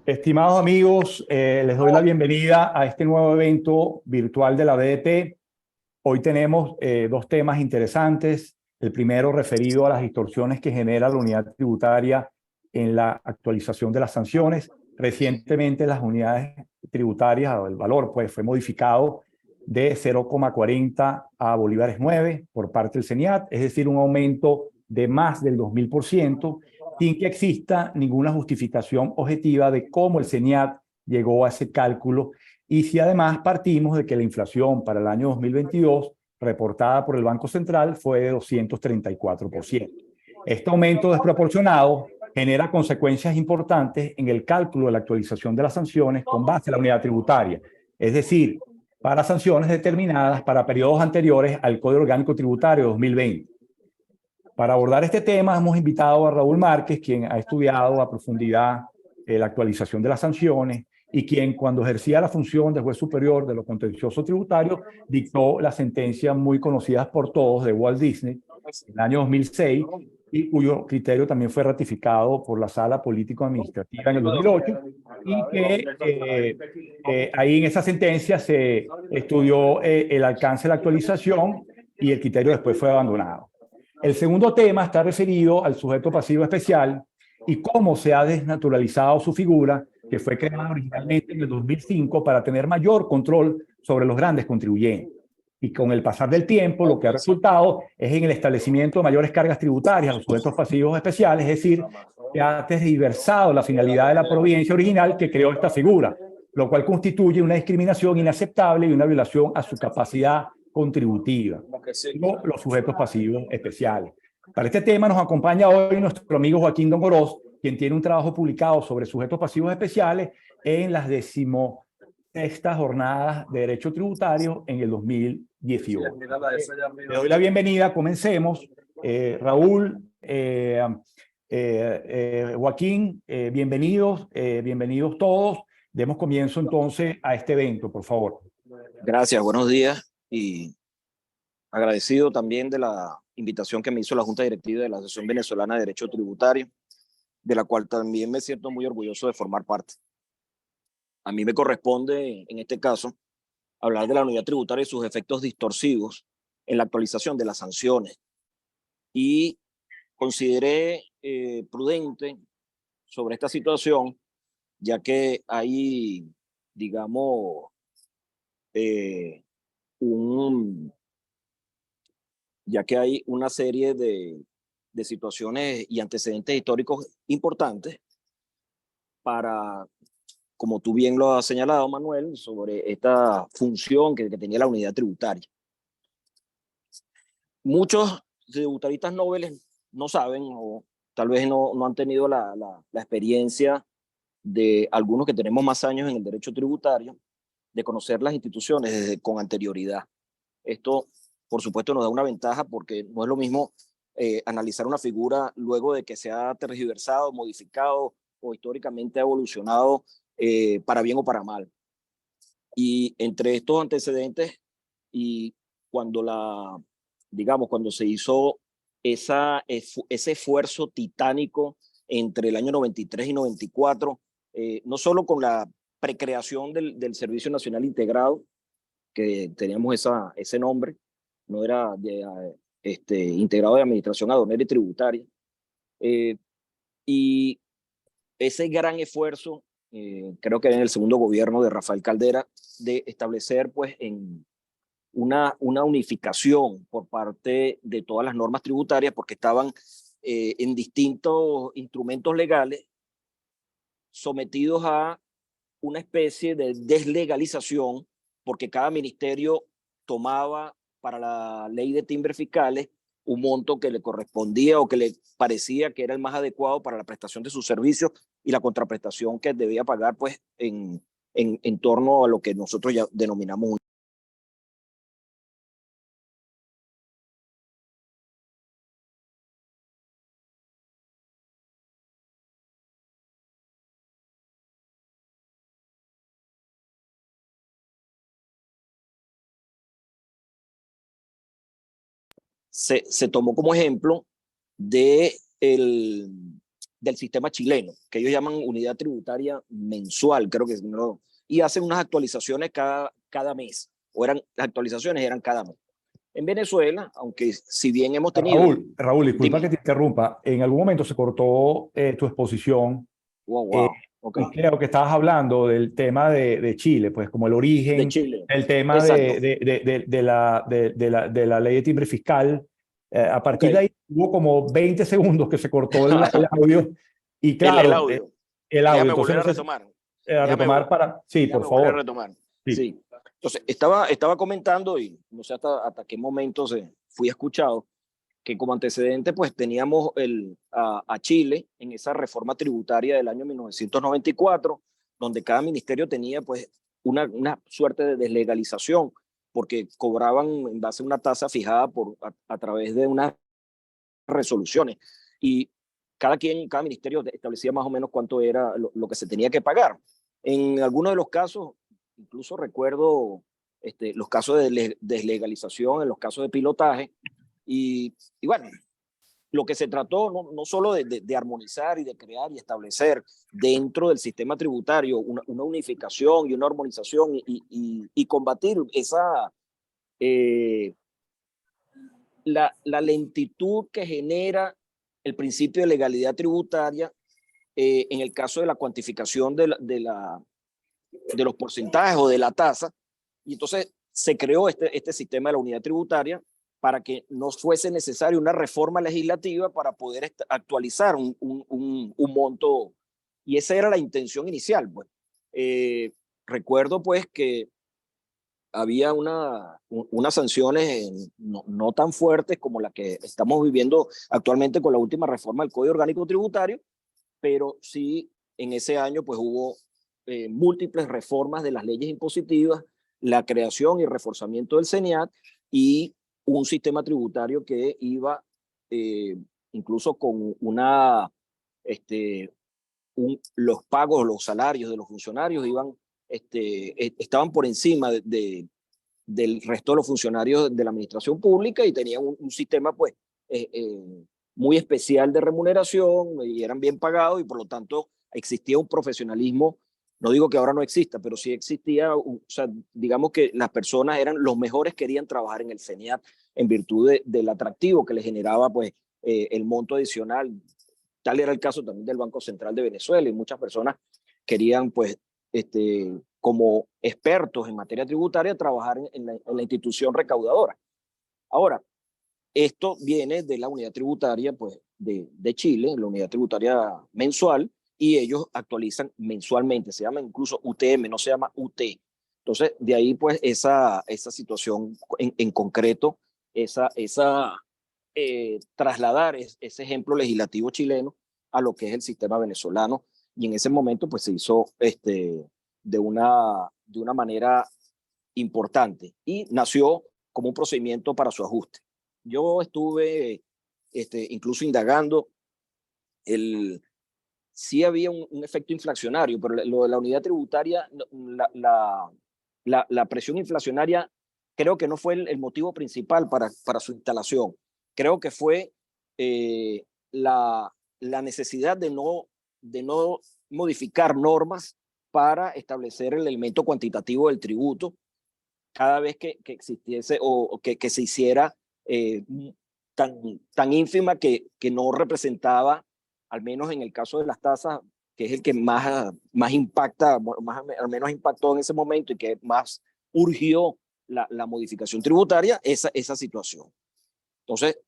Estimados amigos, les doy la bienvenida a este nuevo evento virtual de la BDP. Hoy tenemos dos temas interesantes. El primero referido a las distorsiones que genera la unidad tributaria en la actualización de las sanciones. Recientemente las unidades tributarias, el valor pues, fue modificado de 0,40 a bolívares 9 por parte del CENIAT, es decir, un aumento de más del 2000%, sin que exista ninguna justificación objetiva de cómo el CENIAT llegó a ese cálculo. Y si además partimos de que la inflación para el año 2022, reportada por el Banco Central, fue de 234%. Este aumento desproporcionado genera consecuencias importantes en el cálculo de la actualización de las sanciones con base en la unidad tributaria. Es decir, para sanciones determinadas para periodos anteriores al Código Orgánico Tributario 2020. Para abordar este tema hemos invitado a Raúl Márquez, quien ha estudiado a profundidad la actualización de las sanciones y quien, cuando ejercía la función de juez superior de lo contencioso tributario, dictó las sentencias muy conocidas por todos de Walt Disney en el año 2006 y cuyo criterio también fue ratificado por la Sala Político-Administrativa en el 2008, y que ahí en esa sentencia se estudió el alcance de la actualización y el criterio después fue abandonado. El segundo tema está referido al sujeto pasivo especial y cómo se ha desnaturalizado su figura, que fue creada originalmente en el 2005 para tener mayor control sobre los grandes contribuyentes. Y con el pasar del tiempo, lo que ha resultado es en el establecimiento de mayores cargas tributarias a los sujetos pasivos especiales, es decir, que ha tergiversado la finalidad de la providencia original que creó esta figura, lo cual constituye una discriminación inaceptable y una violación a su capacidad contributiva, no los sujetos pasivos especiales. Para este tema nos acompaña hoy nuestro amigo Joaquín Dongorós, quien tiene un trabajo publicado sobre sujetos pasivos especiales en las 16ª jornadas de Derecho Tributario en el 2018. Le doy la bienvenida, comencemos. Raúl, Joaquín, bienvenidos todos. Demos comienzo entonces a este evento, por favor. Gracias, buenos días y agradecido también de la invitación que me hizo la Junta Directiva de la Asociación Venezolana de Derecho Tributario, de la cual también me siento muy orgulloso de formar parte. A mí me corresponde, en este caso, hablar de la unidad tributaria y sus efectos distorsivos en la actualización de las sanciones. Y consideré prudente sobre esta situación, ya que hay, digamos, ya que hay una serie de situaciones y antecedentes históricos importantes para, como tú bien lo has señalado, Manuel, sobre esta función que tenía la unidad tributaria. Muchos tributaristas nobles no saben o tal vez no han tenido la experiencia de algunos que tenemos más años en el derecho tributario, de conocer las instituciones con anterioridad. Esto, por supuesto, nos da una ventaja porque no es lo mismo analizar una figura luego de que se ha tergiversado, modificado o históricamente ha evolucionado para bien o para mal. Y entre estos antecedentes y cuando cuando se hizo ese esfuerzo titánico entre el año 93 y 94, no solo con la precreación del Servicio Nacional Integrado, que teníamos ese nombre, no era integrado de administración aduanera y tributaria, y ese gran esfuerzo, creo que en el segundo gobierno de Rafael Caldera, de establecer pues en una unificación por parte de todas las normas tributarias, porque estaban en distintos instrumentos legales sometidos a una especie de deslegalización, porque cada ministerio tomaba para la ley de timbres fiscales un monto que le correspondía o que le parecía que era el más adecuado para la prestación de sus servicios y la contraprestación que debía pagar pues en torno a lo que nosotros ya denominamos se tomó como ejemplo de del sistema chileno, que ellos llaman unidad tributaria mensual, creo que no, y hacen unas actualizaciones cada mes, o las actualizaciones eran cada mes. En Venezuela, aunque si bien hemos tenido... Raúl, disculpa Dime. que te interrumpa. En algún momento se cortó tu exposición. Wow, ok. Y creo que estabas hablando del tema de Chile, pues como el De origen, Chile. el tema Exacto. de la ley de timbre fiscal. A partir de Ok. ahí hubo como 20 segundos que se cortó el audio. Y El claro, audio. el audio. Déjame Entonces volver no a sé si retomar. a retomar para... Sí, por Déjame volver a favor. retomar. Sí. Sí. Entonces, estaba comentando y no sé hasta qué momento fui escuchado, que como antecedente pues teníamos a Chile en esa reforma tributaria del año 1994, donde cada ministerio tenía pues una suerte de deslegalización, porque cobraban en base a una tasa fijada a través de unas resoluciones. Y cada ministerio establecía más o menos cuánto era lo que se tenía que pagar. En algunos de los casos, incluso recuerdo los casos de deslegalización, en los casos de pilotaje, y bueno, lo que se trató no solo de armonizar y de crear y establecer dentro del sistema tributario una unificación y una armonización y combatir la lentitud que genera el principio de legalidad tributaria en el caso de la cuantificación de los porcentajes o de la tasa. Y entonces se creó este sistema de la unidad tributaria para que no fuese necesaria una reforma legislativa para poder actualizar un monto. Y esa era la intención inicial. Pues. Recuerdo pues que había unas sanciones no tan fuertes como la que estamos viviendo actualmente con la última reforma del Código Orgánico Tributario, pero sí en ese año pues hubo múltiples reformas de las leyes impositivas, la creación y reforzamiento del CENIAT y un sistema tributario que iba incluso con los pagos, los salarios de los funcionarios estaban por encima del resto de los funcionarios de la administración pública y tenían un sistema pues muy especial de remuneración y eran bien pagados y por lo tanto existía un profesionalismo. No digo que ahora no exista, pero sí existía, o sea, digamos que las personas eran los mejores, querían trabajar en el CENIAT en virtud del atractivo que les generaba pues el monto adicional. Tal era el caso también del Banco Central de Venezuela y muchas personas querían pues como expertos en materia tributaria trabajar en la institución recaudadora. Ahora, esto viene de la unidad tributaria pues, de Chile, la unidad tributaria mensual, y ellos actualizan mensualmente, se llama incluso UTM, no se llama UT. Entonces, de ahí pues esa situación en concreto, trasladar ese ejemplo legislativo chileno a lo que es el sistema venezolano, y en ese momento pues se hizo de una manera importante y nació como un procedimiento para su ajuste. Yo estuve incluso indagando, sí había un efecto inflacionario, pero lo de la unidad tributaria, la presión inflacionaria creo que no fue el motivo principal para su instalación. Creo que fue la necesidad de no modificar normas para establecer el elemento cuantitativo del tributo cada vez que existiese o que se hiciera tan ínfima que no representaba, al menos en el caso de las tasas, que es el que más impacta, al menos impactó en ese momento y que más urgió la modificación tributaria, esa situación. Entonces,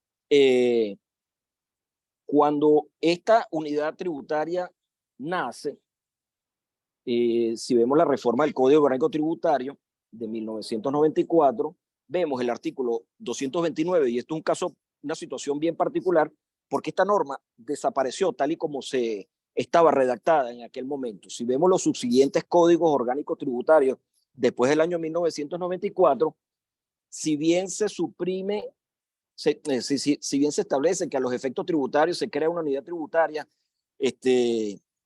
cuando esta unidad tributaria nace, si vemos la reforma del Código Orgánico Tributario de 1994, vemos el artículo 229, y esto es un caso, una situación bien particular, porque esta norma desapareció tal y como se estaba redactada en aquel momento. Si vemos los subsiguientes códigos orgánicos tributarios después del año 1994, si bien se suprime, si bien se establece que a los efectos tributarios se crea una unidad tributaria,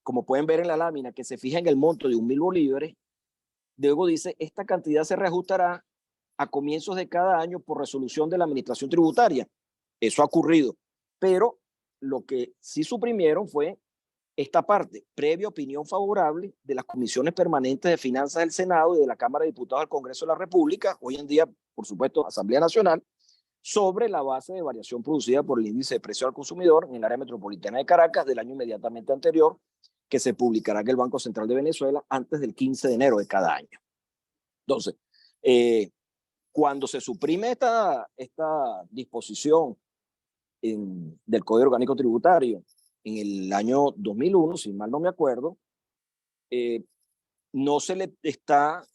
como pueden ver en la lámina, que se fija en el monto de 1.000 bolívares, luego dice, esta cantidad se reajustará a comienzos de cada año por resolución de la administración tributaria. Eso ha ocurrido, pero lo que sí suprimieron fue esta parte, previa opinión favorable de las comisiones permanentes de finanzas del Senado y de la Cámara de Diputados del Congreso de la República, hoy en día, por supuesto, Asamblea Nacional, sobre la base de variación producida por el índice de precio al consumidor en el área metropolitana de Caracas del año inmediatamente anterior, que se publicará en el Banco Central de Venezuela antes del 15 de enero de cada año. Entonces, cuando se suprime esta disposición del Código Orgánico Tributario en el año 2001, si mal no me acuerdo, no se le está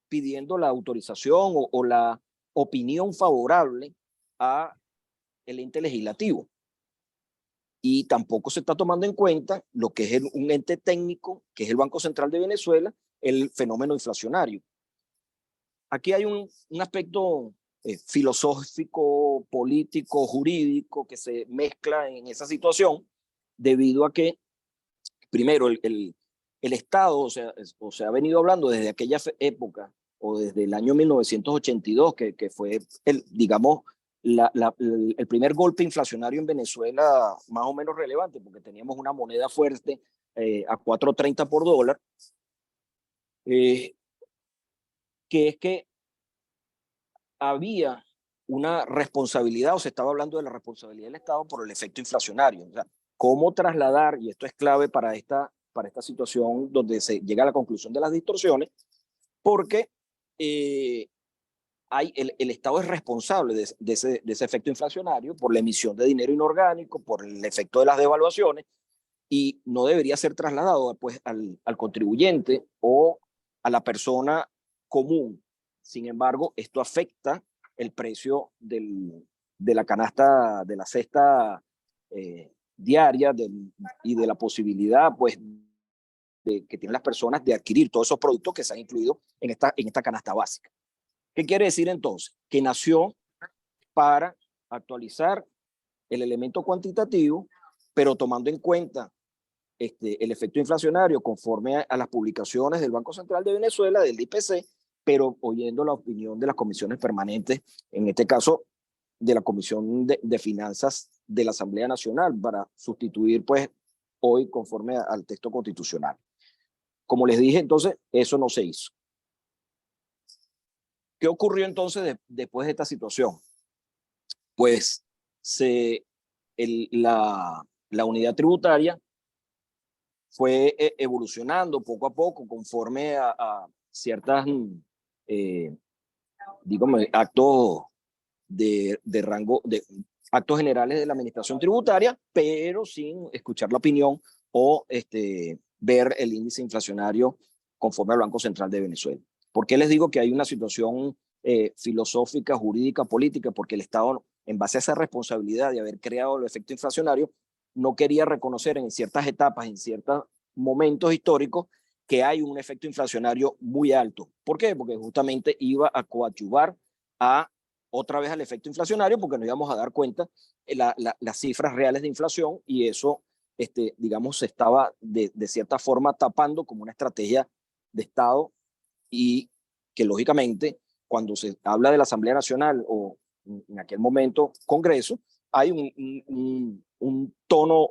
pidiendo la autorización o la opinión favorable a el ente legislativo. Y tampoco se está tomando en cuenta lo que es un ente técnico, que es el Banco Central de Venezuela, el fenómeno inflacionario. Aquí hay un aspecto filosófico, político, jurídico que se mezcla en esa situación debido a que, primero, el Estado, o sea, ha venido hablando desde aquella época o desde el año 1982, que fue, digamos, el primer golpe inflacionario en Venezuela más o menos relevante, porque teníamos una moneda fuerte a 4.30 por dólar, que es que había una responsabilidad, o se estaba hablando de la responsabilidad del Estado por el efecto inflacionario. O sea, cómo trasladar, y esto es clave para esta situación donde se llega a la conclusión de las distorsiones, porque el Estado es responsable de ese efecto inflacionario por la emisión de dinero inorgánico, por el efecto de las devaluaciones, y no debería ser trasladado pues, al contribuyente o a la persona común. Sin embargo, esto afecta el precio de la canasta, de la cesta diaria y de la posibilidad pues, que tienen las personas de adquirir todos esos productos que se han incluido en esta canasta básica. ¿Qué quiere decir entonces? Que nació para actualizar el elemento cuantitativo, pero tomando en cuenta el efecto inflacionario conforme a las publicaciones del Banco Central de Venezuela, del IPC, pero oyendo la opinión de las comisiones permanentes, en este caso de la Comisión de Finanzas de la Asamblea Nacional, para sustituir pues hoy conforme al texto constitucional. Como les dije, entonces, eso no se hizo. ¿Qué ocurrió entonces después de esta situación? Pues la unidad tributaria fue evolucionando poco a poco conforme a ciertas, digamos, actos de rango, actos generales de la administración tributaria, pero sin escuchar la opinión o ver el índice inflacionario conforme al Banco Central de Venezuela. ¿Por qué les digo que hay una situación filosófica, jurídica, política? Porque el Estado, en base a esa responsabilidad de haber creado el efecto inflacionario, no quería reconocer en ciertas etapas, en ciertos momentos históricos, que hay un efecto inflacionario muy alto. ¿Por qué? Porque justamente iba a coadyuvar otra vez al efecto inflacionario, porque nos íbamos a dar cuenta las cifras reales de inflación, y eso, digamos, se estaba de cierta forma tapando como una estrategia de Estado, y que lógicamente cuando se habla de la Asamblea Nacional o en aquel momento Congreso, hay un tono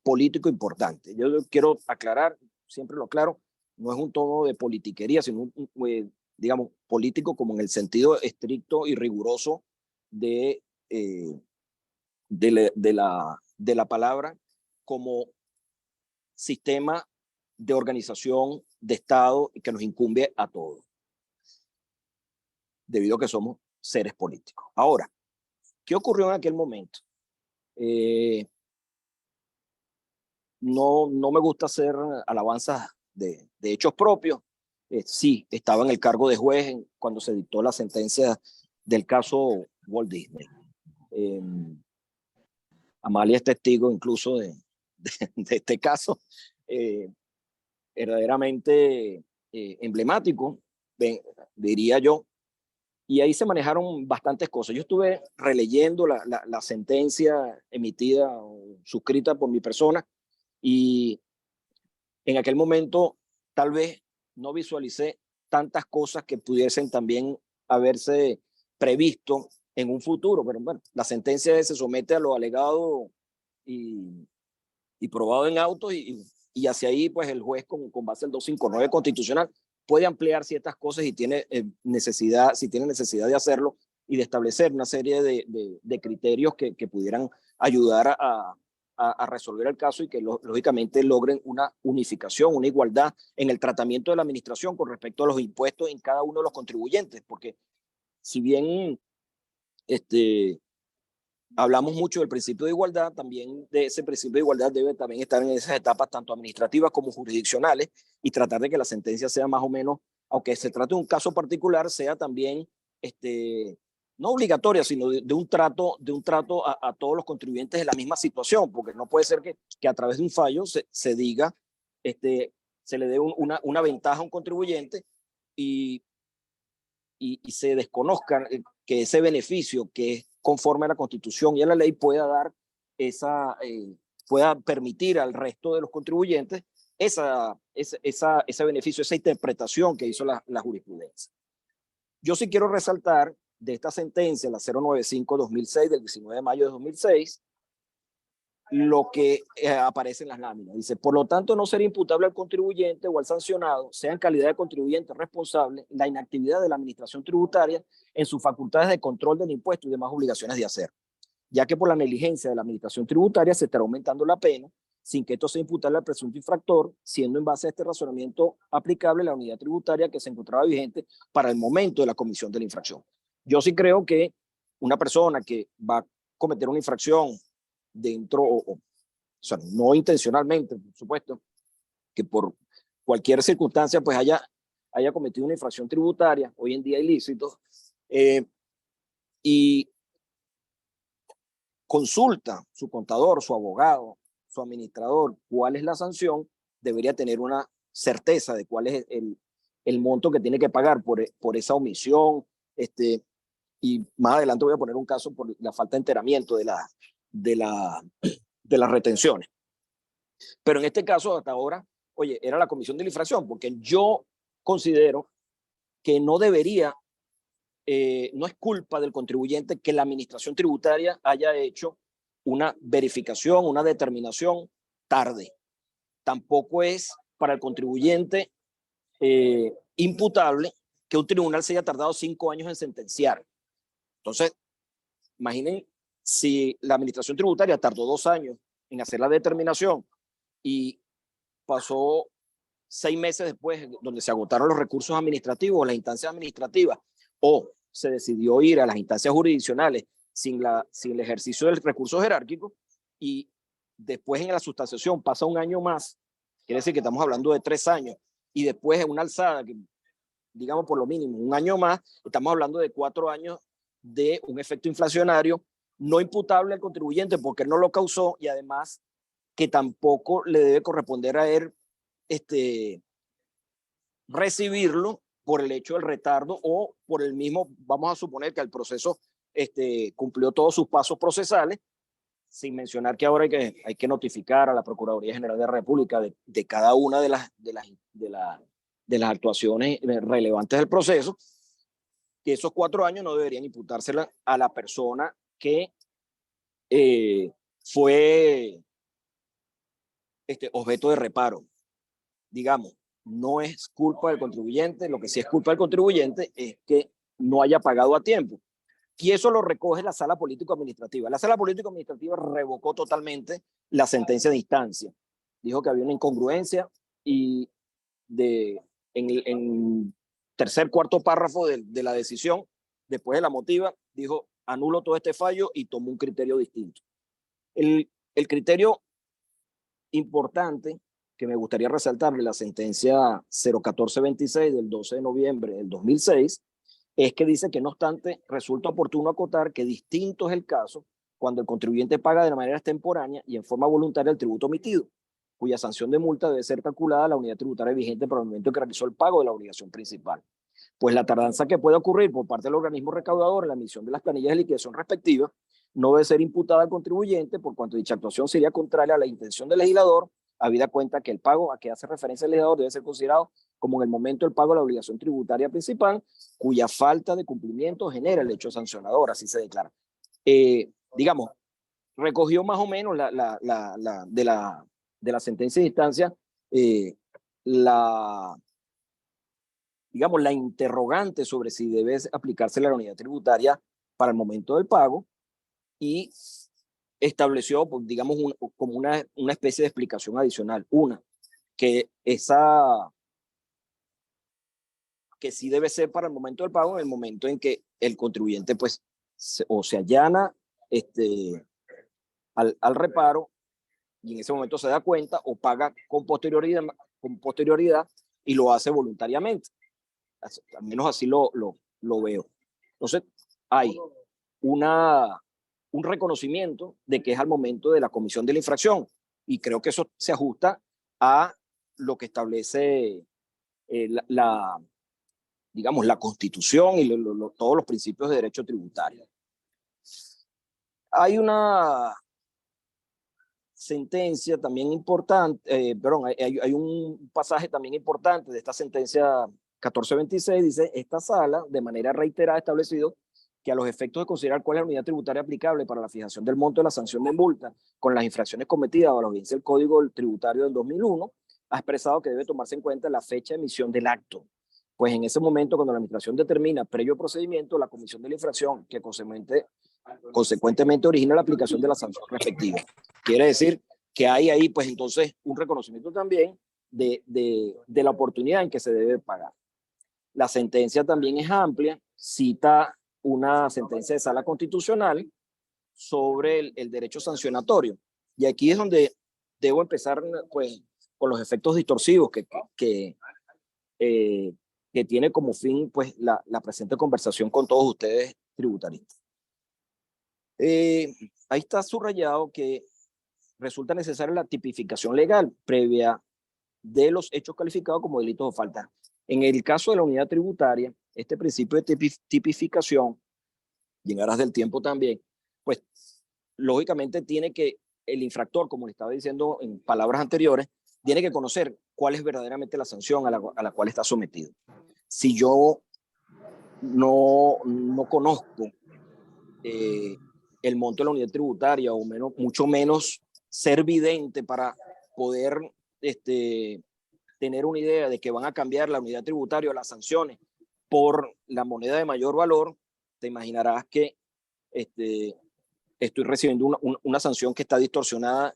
político importante. Yo quiero aclarar, siempre lo aclaro, no es un tono de politiquería, sino digamos, político como en el sentido estricto y riguroso de la palabra, como sistema de organización de Estado y que nos incumbe a todos, debido a que somos seres políticos. Ahora, ¿qué ocurrió en aquel momento? No me gusta hacer alabanzas de hechos propios. Sí, estaba en el cargo de juez cuando se dictó la sentencia del caso Walt Disney. Amalia es testigo incluso de este caso verdaderamente emblemático, diría yo. Y ahí se manejaron bastantes cosas. Yo estuve releyendo la sentencia emitida o suscrita por mi persona, y en aquel momento tal vez no visualicé tantas cosas que pudiesen también haberse previsto en un futuro, pero bueno, la sentencia se somete a lo alegado y probado en autos, y y hacia ahí pues el juez con base al 259 constitucional puede ampliar ciertas cosas y tiene necesidad, si tiene necesidad de hacerlo y de establecer una serie de criterios que pudieran ayudar a resolver el caso y que lógicamente logren una unificación, una igualdad en el tratamiento de la administración con respecto a los impuestos en cada uno de los contribuyentes, porque si bien hablamos mucho del principio de igualdad, también de ese principio de igualdad debe también estar en esas etapas tanto administrativas como jurisdiccionales y tratar de que la sentencia sea más o menos, aunque se trate de un caso particular, sea también no obligatoria, sino de un trato a todos los contribuyentes de la misma situación, porque no puede ser que a través de un fallo se diga, se le dé una ventaja a un contribuyente y se desconozca que ese beneficio que es conforme a la Constitución y a la ley pueda permitir al resto de los contribuyentes ese beneficio, esa interpretación que hizo la jurisprudencia. Yo sí quiero resaltar de esta sentencia, la 095-2006 del 19 de mayo de 2006, lo que aparece en las láminas. Dice, por lo tanto, no será imputable al contribuyente o al sancionado, sea en calidad de contribuyente responsable, la inactividad de la administración tributaria en sus facultades de control del impuesto y demás obligaciones de hacer, ya que por la negligencia de la administración tributaria se estará aumentando la pena, sin que esto sea imputable al presunto infractor, siendo en base a este razonamiento aplicable la unidad tributaria que se encontraba vigente para el momento de la comisión de la infracción. Yo sí creo que una persona que va a cometer una infracción dentro, o sea, no intencionalmente, por supuesto, que por cualquier circunstancia pues haya cometido una infracción tributaria, hoy en día ilícito, y consulta su contador, su abogado, su administrador, cuál es la sanción, debería tener una certeza de cuál es el monto que tiene que pagar por esa omisión, y más adelante voy a poner un caso por la falta de enteramiento de las retenciones. Pero en este caso, hasta ahora, oye, era la comisión de la infracción, porque yo considero que no debería, no es culpa del contribuyente que la administración tributaria haya hecho una verificación, una determinación tarde. Tampoco es para el contribuyente imputable que un tribunal se haya tardado 5 años en sentenciar. Entonces, imaginen si la administración tributaria tardó 2 años en hacer la determinación y pasó 6 meses después, donde se agotaron los recursos administrativos, las instancias administrativas, o se decidió ir a las instancias jurisdiccionales sin el ejercicio del recurso jerárquico, y después en la sustanciación pasa 1 año más, quiere decir que estamos hablando de 3 años, y después en una alzada, que digamos por lo mínimo 1 año más, estamos hablando de 4 años de un efecto inflacionario no imputable al contribuyente porque él no lo causó, y además que tampoco le debe corresponder a él recibirlo por el hecho del retardo o por el mismo, vamos a suponer que el proceso cumplió todos sus pasos procesales, sin mencionar que ahora hay que notificar a la Procuraduría General de la República de cada una de las actuaciones relevantes del proceso, que esos 4 años no deberían imputársela a la persona que fue objeto de reparo. Digamos, no es culpa del contribuyente, lo que sí es culpa del contribuyente es que no haya pagado a tiempo. Y eso lo recoge la Sala Político-Administrativa. La Sala Político-Administrativa revocó totalmente la sentencia de instancia. Dijo que había una incongruencia y en tercer, cuarto párrafo de la decisión, después de la motiva, dijo, anulo todo este fallo y tomó un criterio distinto. El criterio importante que me gustaría resaltar de la sentencia 01426 del 12 de noviembre del 2006 es que dice que no obstante resulta oportuno acotar que distinto es el caso cuando el contribuyente paga de manera extemporánea y en forma voluntaria el tributo omitido, cuya sanción de multa debe ser calculada a la unidad tributaria vigente para el momento en que realizó el pago de la obligación principal. Pues la tardanza que puede ocurrir por parte del organismo recaudador en la emisión de las planillas de liquidación respectivas no debe ser imputada al contribuyente por cuanto dicha actuación sería contraria a la intención del legislador, habida cuenta que el pago a que hace referencia el legislador debe ser considerado como en el momento del pago de la obligación tributaria principal, cuya falta de cumplimiento genera el hecho sancionador, así se declara. Digamos, recogió más o menos de la sentencia de instancia la, digamos, la interrogante sobre si debe aplicarse la unidad tributaria para el momento del pago y estableció, pues, digamos, como una especie de explicación adicional. Una, que sí debe ser para el momento del pago, en el momento en que el contribuyente pues se allana al reparo y en ese momento se da cuenta o paga con posterioridad y lo hace voluntariamente. Al menos así lo veo. Entonces, hay un reconocimiento de que es al momento de la comisión de la infracción y creo que eso se ajusta a lo que establece digamos, la Constitución y todos los principios de derecho tributario. Hay una sentencia también importante, hay un pasaje también importante de esta sentencia 1426, dice, esta sala de manera reiterada ha establecido que a los efectos de considerar cuál es la unidad tributaria aplicable para la fijación del monto de la sanción de multa con las infracciones cometidas a la audiencia del Código Tributario del 2001, ha expresado que debe tomarse en cuenta la fecha de emisión del acto. Pues en ese momento, cuando la administración determina previo procedimiento, la comisión de la infracción que consecuentemente origina la aplicación de la sanción respectiva. Quiere decir que hay ahí, pues entonces, un reconocimiento también de la oportunidad en que se debe pagar. La sentencia también es amplia, cita una sentencia de sala constitucional sobre el derecho sancionatorio. Y aquí es donde debo empezar, pues, con los efectos distorsivos que tiene como fin, pues, la presente conversación con todos ustedes tributaristas. Ahí está subrayado que resulta necesaria la tipificación legal previa de los hechos calificados como delitos o faltas. En el caso de la unidad tributaria, este principio de tipificación, y en aras del tiempo también, pues lógicamente tiene que el infractor, como le estaba diciendo en palabras anteriores, tiene que conocer cuál es verdaderamente la sanción a la cual está sometido. Si yo no conozco el monto de la unidad tributaria o mucho menos ser vidente para poder tener una idea de que van a cambiar la unidad tributaria o las sanciones por la moneda de mayor valor, te imaginarás que estoy recibiendo una sanción que está distorsionada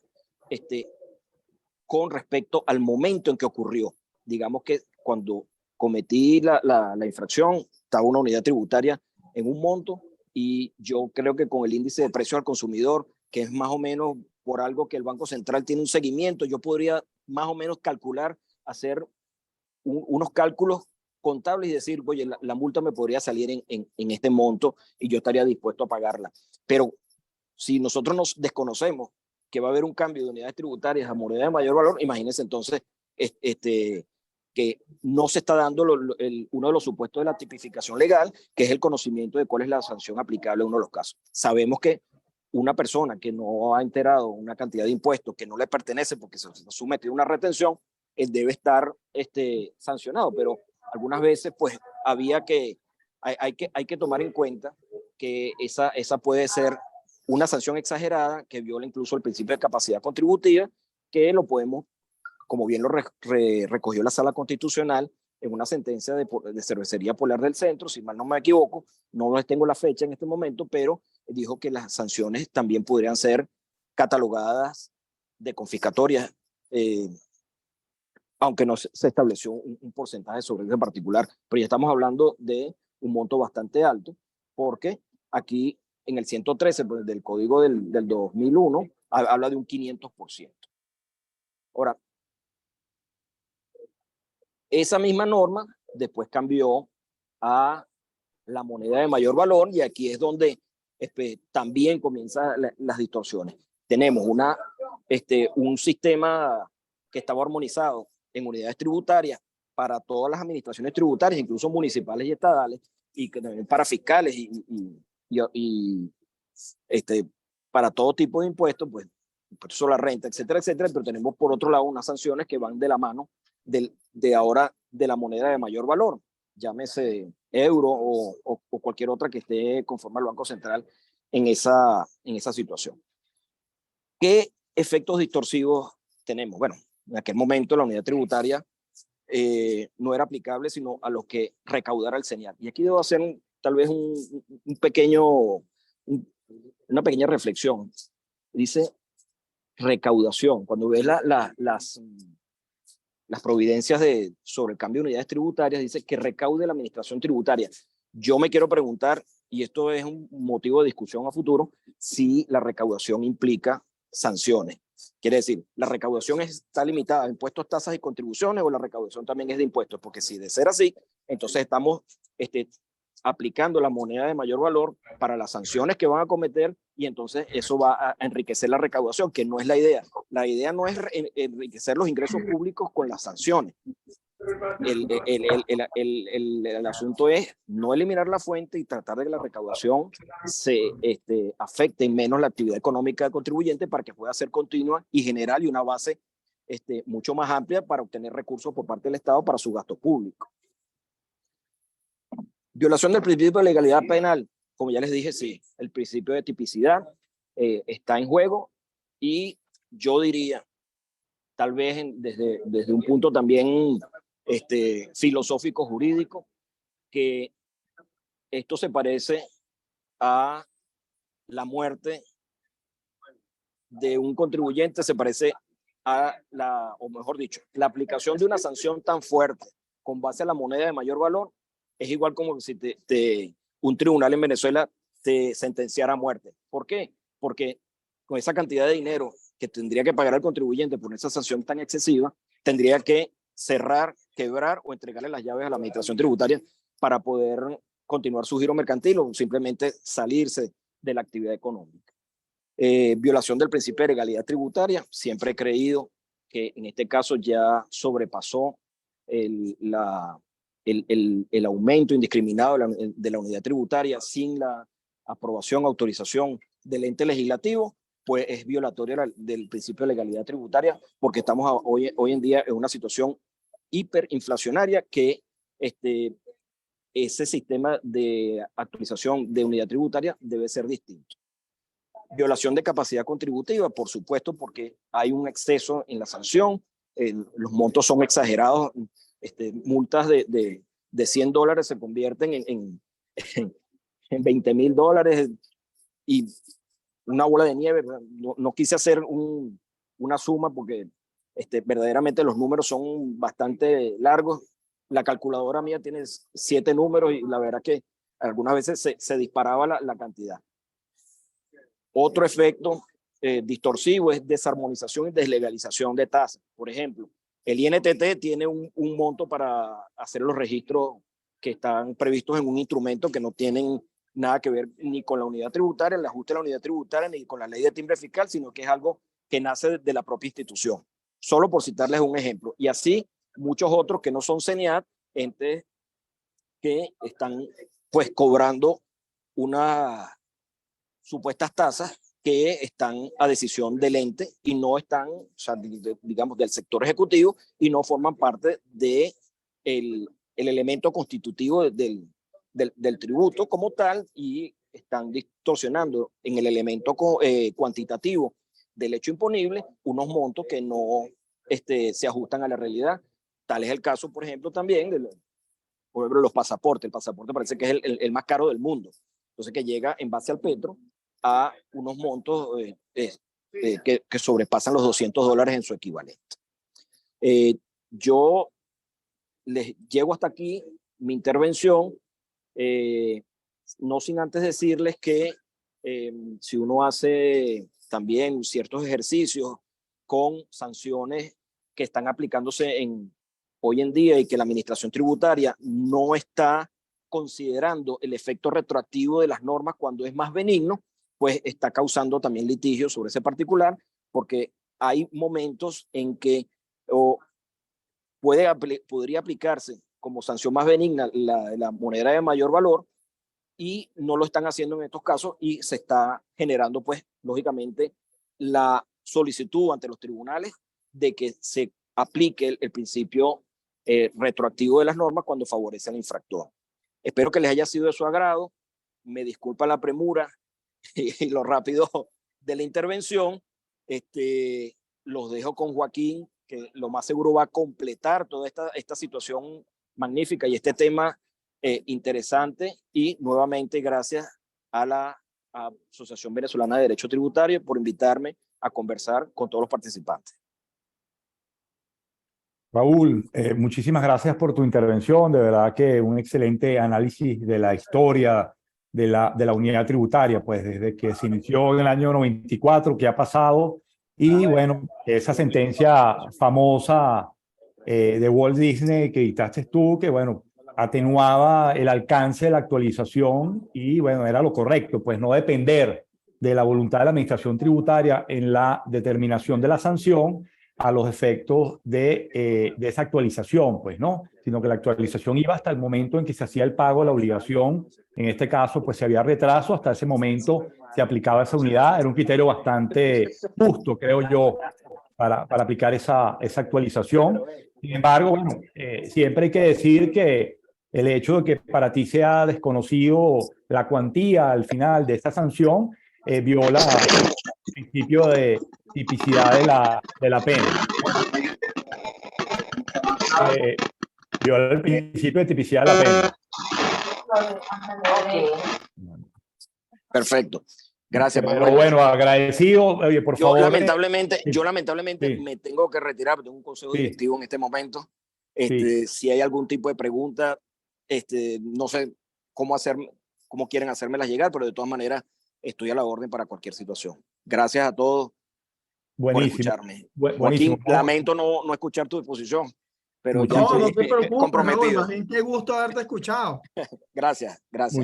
con respecto al momento en que ocurrió. Digamos que cuando cometí la infracción, estaba una unidad tributaria en un monto y yo creo que con el índice de precio al consumidor, que es más o menos por algo que el Banco Central tiene un seguimiento, yo podría más o menos calcular, hacer unos cálculos contables y decir, oye, la multa me podría salir en este monto y yo estaría dispuesto a pagarla. Pero si nosotros nos desconocemos que va a haber un cambio de unidades tributarias a moneda de mayor valor, imagínense entonces que no se está dando uno de los supuestos de la tipificación legal, que es el conocimiento de cuál es la sanción aplicable en uno de los casos. Sabemos que una persona que no ha enterado una cantidad de impuestos que no le pertenece porque se sometió a una retención, él debe estar sancionado, pero algunas veces pues hay que tomar en cuenta que esa puede ser una sanción exagerada que viola incluso el principio de capacidad contributiva, que lo podemos, como bien lo recogió la Sala Constitucional en una sentencia de Cervecería Polar del Centro, si mal no me equivoco, no tengo la fecha en este momento, pero dijo que las sanciones también podrían ser catalogadas de confiscatorias, aunque no se estableció un porcentaje sobre ese particular, pero ya estamos hablando de un monto bastante alto, porque aquí en el 113 pues, del Código del 2001 habla de un 500%. Ahora, esa misma norma después cambió a la moneda de mayor valor y aquí es donde también comienzan las distorsiones. Tenemos un sistema que estaba armonizado en unidades tributarias para todas las administraciones tributarias, incluso municipales y estadales, y que también para fiscales y para todo tipo de impuestos, pues impuestos sobre la renta, etcétera, etcétera, pero tenemos por otro lado unas sanciones que van de la mano de ahora de la moneda de mayor valor, llámese euro o cualquier otra que esté conforme al Banco Central en esa situación. ¿Qué efectos distorsivos tenemos? Bueno, en aquel momento la unidad tributaria no era aplicable sino a los que recaudara el CENIAT. Y aquí debo hacer tal vez una pequeña reflexión. Dice recaudación. Cuando ves las providencias sobre el cambio de unidades tributarias, dice que recaude la administración tributaria. Yo me quiero preguntar, y esto es un motivo de discusión a futuro, si la recaudación implica sanciones. Quiere decir, ¿la recaudación está limitada a impuestos, tasas y contribuciones o la recaudación también es de impuestos? Porque si de ser así, entonces estamos aplicando la moneda de mayor valor para las sanciones que van a cometer y entonces eso va a enriquecer la recaudación, que no es la idea. La idea no es enriquecer los ingresos públicos con las sanciones. El asunto es no eliminar la fuente y tratar de que la recaudación se afecte menos la actividad económica del contribuyente para que pueda ser continua y general y una base mucho más amplia para obtener recursos por parte del Estado para su gasto público. Violación del principio de legalidad penal. Como ya les dije, sí, el principio de tipicidad está en juego y yo diría, tal vez desde un punto también filosófico jurídico, que esto se parece a la muerte de un contribuyente, se parece a o mejor dicho, la aplicación de una sanción tan fuerte con base a la moneda de mayor valor es igual como si un tribunal en Venezuela te sentenciara a muerte. ¿Por qué? Porque con esa cantidad de dinero que tendría que pagar el contribuyente por esa sanción tan excesiva, tendría que cerrar, quebrar o entregarle las llaves a la administración tributaria para poder continuar su giro mercantil o simplemente salirse de la actividad económica. Violación del principio de legalidad tributaria. Siempre he creído que en este caso ya sobrepasó el aumento indiscriminado de la unidad tributaria sin la aprobación, autorización del ente legislativo, pues es violatoria del principio de legalidad tributaria porque estamos hoy en día en una situación hiperinflacionaria que ese sistema de actualización de unidad tributaria debe ser distinto. Violación de capacidad contributiva, por supuesto, porque hay un exceso en la sanción, los montos son exagerados, multas de $100 se convierten en $20,000 y una bola de nieve. No quise hacer una suma porque verdaderamente los números son bastante largos. La calculadora mía tiene 7 números y la verdad que algunas veces se disparaba la cantidad. Otro efecto distorsivo es desarmonización y deslegalización de tasas. Por ejemplo, el INTT tiene un monto para hacer los registros que están previstos en un instrumento que no tienen nada que ver ni con la unidad tributaria, el ajuste de la unidad tributaria, ni con la ley de timbre fiscal, sino que es algo que nace de la propia institución. Solo por citarles un ejemplo. Y así muchos otros que no son CENIAT, entes que están pues cobrando unas supuestas tasas que están a decisión del ente y no están, o sea, digamos, del sector ejecutivo y no forman parte del elemento constitutivo del tributo como tal y están distorsionando en el elemento cuantitativo del hecho imponible unos montos que no se ajustan a la realidad. Tal es el caso, por ejemplo, también de los pasaportes. El pasaporte parece que es el más caro del mundo. Entonces, que llega en base al petro a unos montos que sobrepasan los $200 en su equivalente. Yo les llego hasta aquí mi intervención, no sin antes decirles que si uno hace también ciertos ejercicios con sanciones que están aplicándose hoy en día y que la administración tributaria no está considerando el efecto retroactivo de las normas cuando es más benigno, pues está causando también litigio sobre ese particular, porque hay momentos en que podría aplicarse como sanción más benigna la moneda de mayor valor y no lo están haciendo en estos casos y se está generando, pues, lógicamente, la solicitud ante los tribunales de que se aplique el principio retroactivo de las normas cuando favorece al infractor. Espero que les haya sido de su agrado. Me disculpa la premura y lo rápido de la intervención. Los dejo con Joaquín que lo más seguro va a completar toda esta situación magnífica y este tema interesante. Y nuevamente gracias a la Asociación Venezolana de Derecho Tributario por invitarme a conversar con todos los participantes. Raúl, muchísimas gracias por tu intervención. De verdad que un excelente análisis de la historia de la unidad tributaria, pues desde que se inició en el año 94, qué ha pasado, y bueno, esa sentencia famosa de Walt Disney que dictaste tú, que bueno, atenuaba el alcance de la actualización y bueno, era lo correcto, pues no depender de la voluntad de la administración tributaria en la determinación de la sanción a los efectos de esa actualización, pues, ¿no? Sino que la actualización iba hasta el momento en que se hacía el pago de la obligación. En este caso, pues, si había retraso, hasta ese momento se aplicaba esa unidad. Era un criterio bastante justo, creo yo, para aplicar esa actualización. Sin embargo, bueno, siempre hay que decir que el hecho de que para ti sea desconocido la cuantía al final de esta sanción viola el principio de tipicidad de la pena. Viola el principio de tipicidad de la pena. Perfecto. Gracias, Pero Manuel. bueno, agradecido. Oye, por favor. Yo lamentablemente sí. me tengo que retirar, porque tengo un consejo Sí. directivo en este momento. Sí. Si hay algún tipo de pregunta, no sé cómo quieren hacérmelas llegar, pero de todas maneras estoy a la orden para cualquier situación. Gracias a todos por escucharme. Buenísimo. Joaquín, lamento no escuchar tu exposición, pero ya No, no estoy te preocupes, comprometido. Raúl, más bien qué gusto haberte escuchado. Gracias,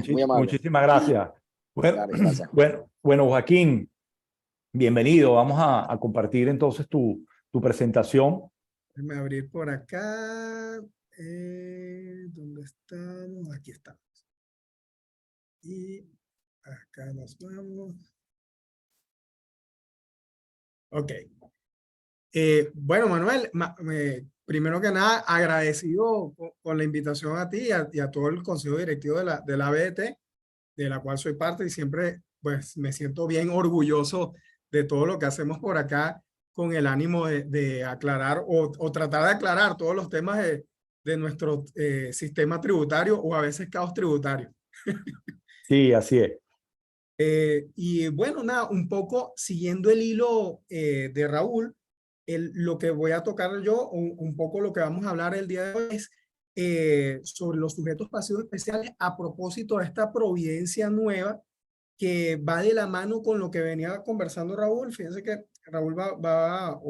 muy amable. Muchísimas gracias. Bueno, Dale, gracias. Bueno, Joaquín, bienvenido. Vamos a compartir entonces tu presentación. Déjame abrir por acá. ¿Dónde estamos? Aquí estamos. Y acá nos vamos. Ok. Bueno, Manuel, primero que nada, agradecido con la invitación a ti y a todo el consejo directivo de la ABT, de la cual soy parte, y siempre pues me siento bien orgulloso de todo lo que hacemos por acá con el ánimo de aclarar o tratar de aclarar todos los temas de nuestro sistema tributario o a veces caos tributario. Sí, así es. Y bueno, nada, un poco siguiendo el hilo de Raúl, lo que voy a tocar yo, un poco lo que vamos a hablar el día de hoy es sobre los sujetos pasivos especiales a propósito de esta providencia nueva que va de la mano con lo que venía conversando Raúl. Fíjense que Raúl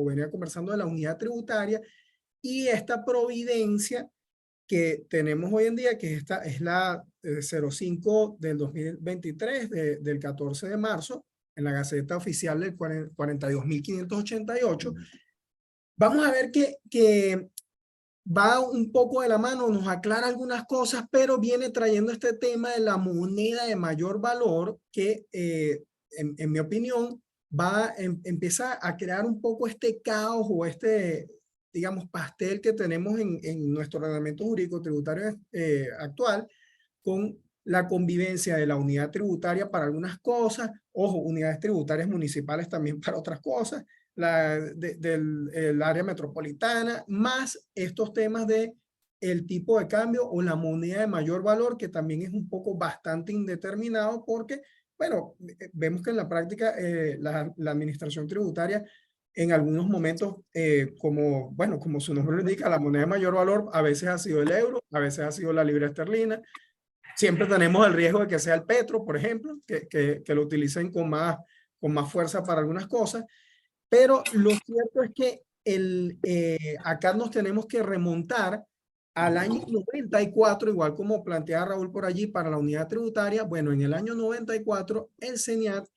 venía conversando de la unidad tributaria y esta providencia que tenemos hoy en día, que esta es la 05 del 2023, del 14 de marzo, en la Gaceta Oficial del 42.588. Vamos a ver que va un poco de la mano, nos aclara algunas cosas, pero viene trayendo este tema de la moneda de mayor valor que, en mi opinión, empieza a crear un poco este caos o digamos, pastel que tenemos en nuestro ordenamiento jurídico tributario actual, con la convivencia de la unidad tributaria para algunas cosas, ojo, unidades tributarias municipales también para otras cosas, del área metropolitana, más estos temas de el tipo de cambio o la moneda de mayor valor, que también es un poco bastante indeterminado porque, bueno, vemos que en la práctica la administración tributaria en algunos momentos, como su nombre lo indica, la moneda de mayor valor a veces ha sido el euro, a veces ha sido la libra esterlina. Siempre tenemos el riesgo de que sea el petro, por ejemplo, que lo utilicen con más fuerza para algunas cosas. Pero lo cierto es que acá nos tenemos que remontar al año 94, igual como plantea Raúl por allí para la unidad tributaria. Bueno, en el año 94, el SENIAT,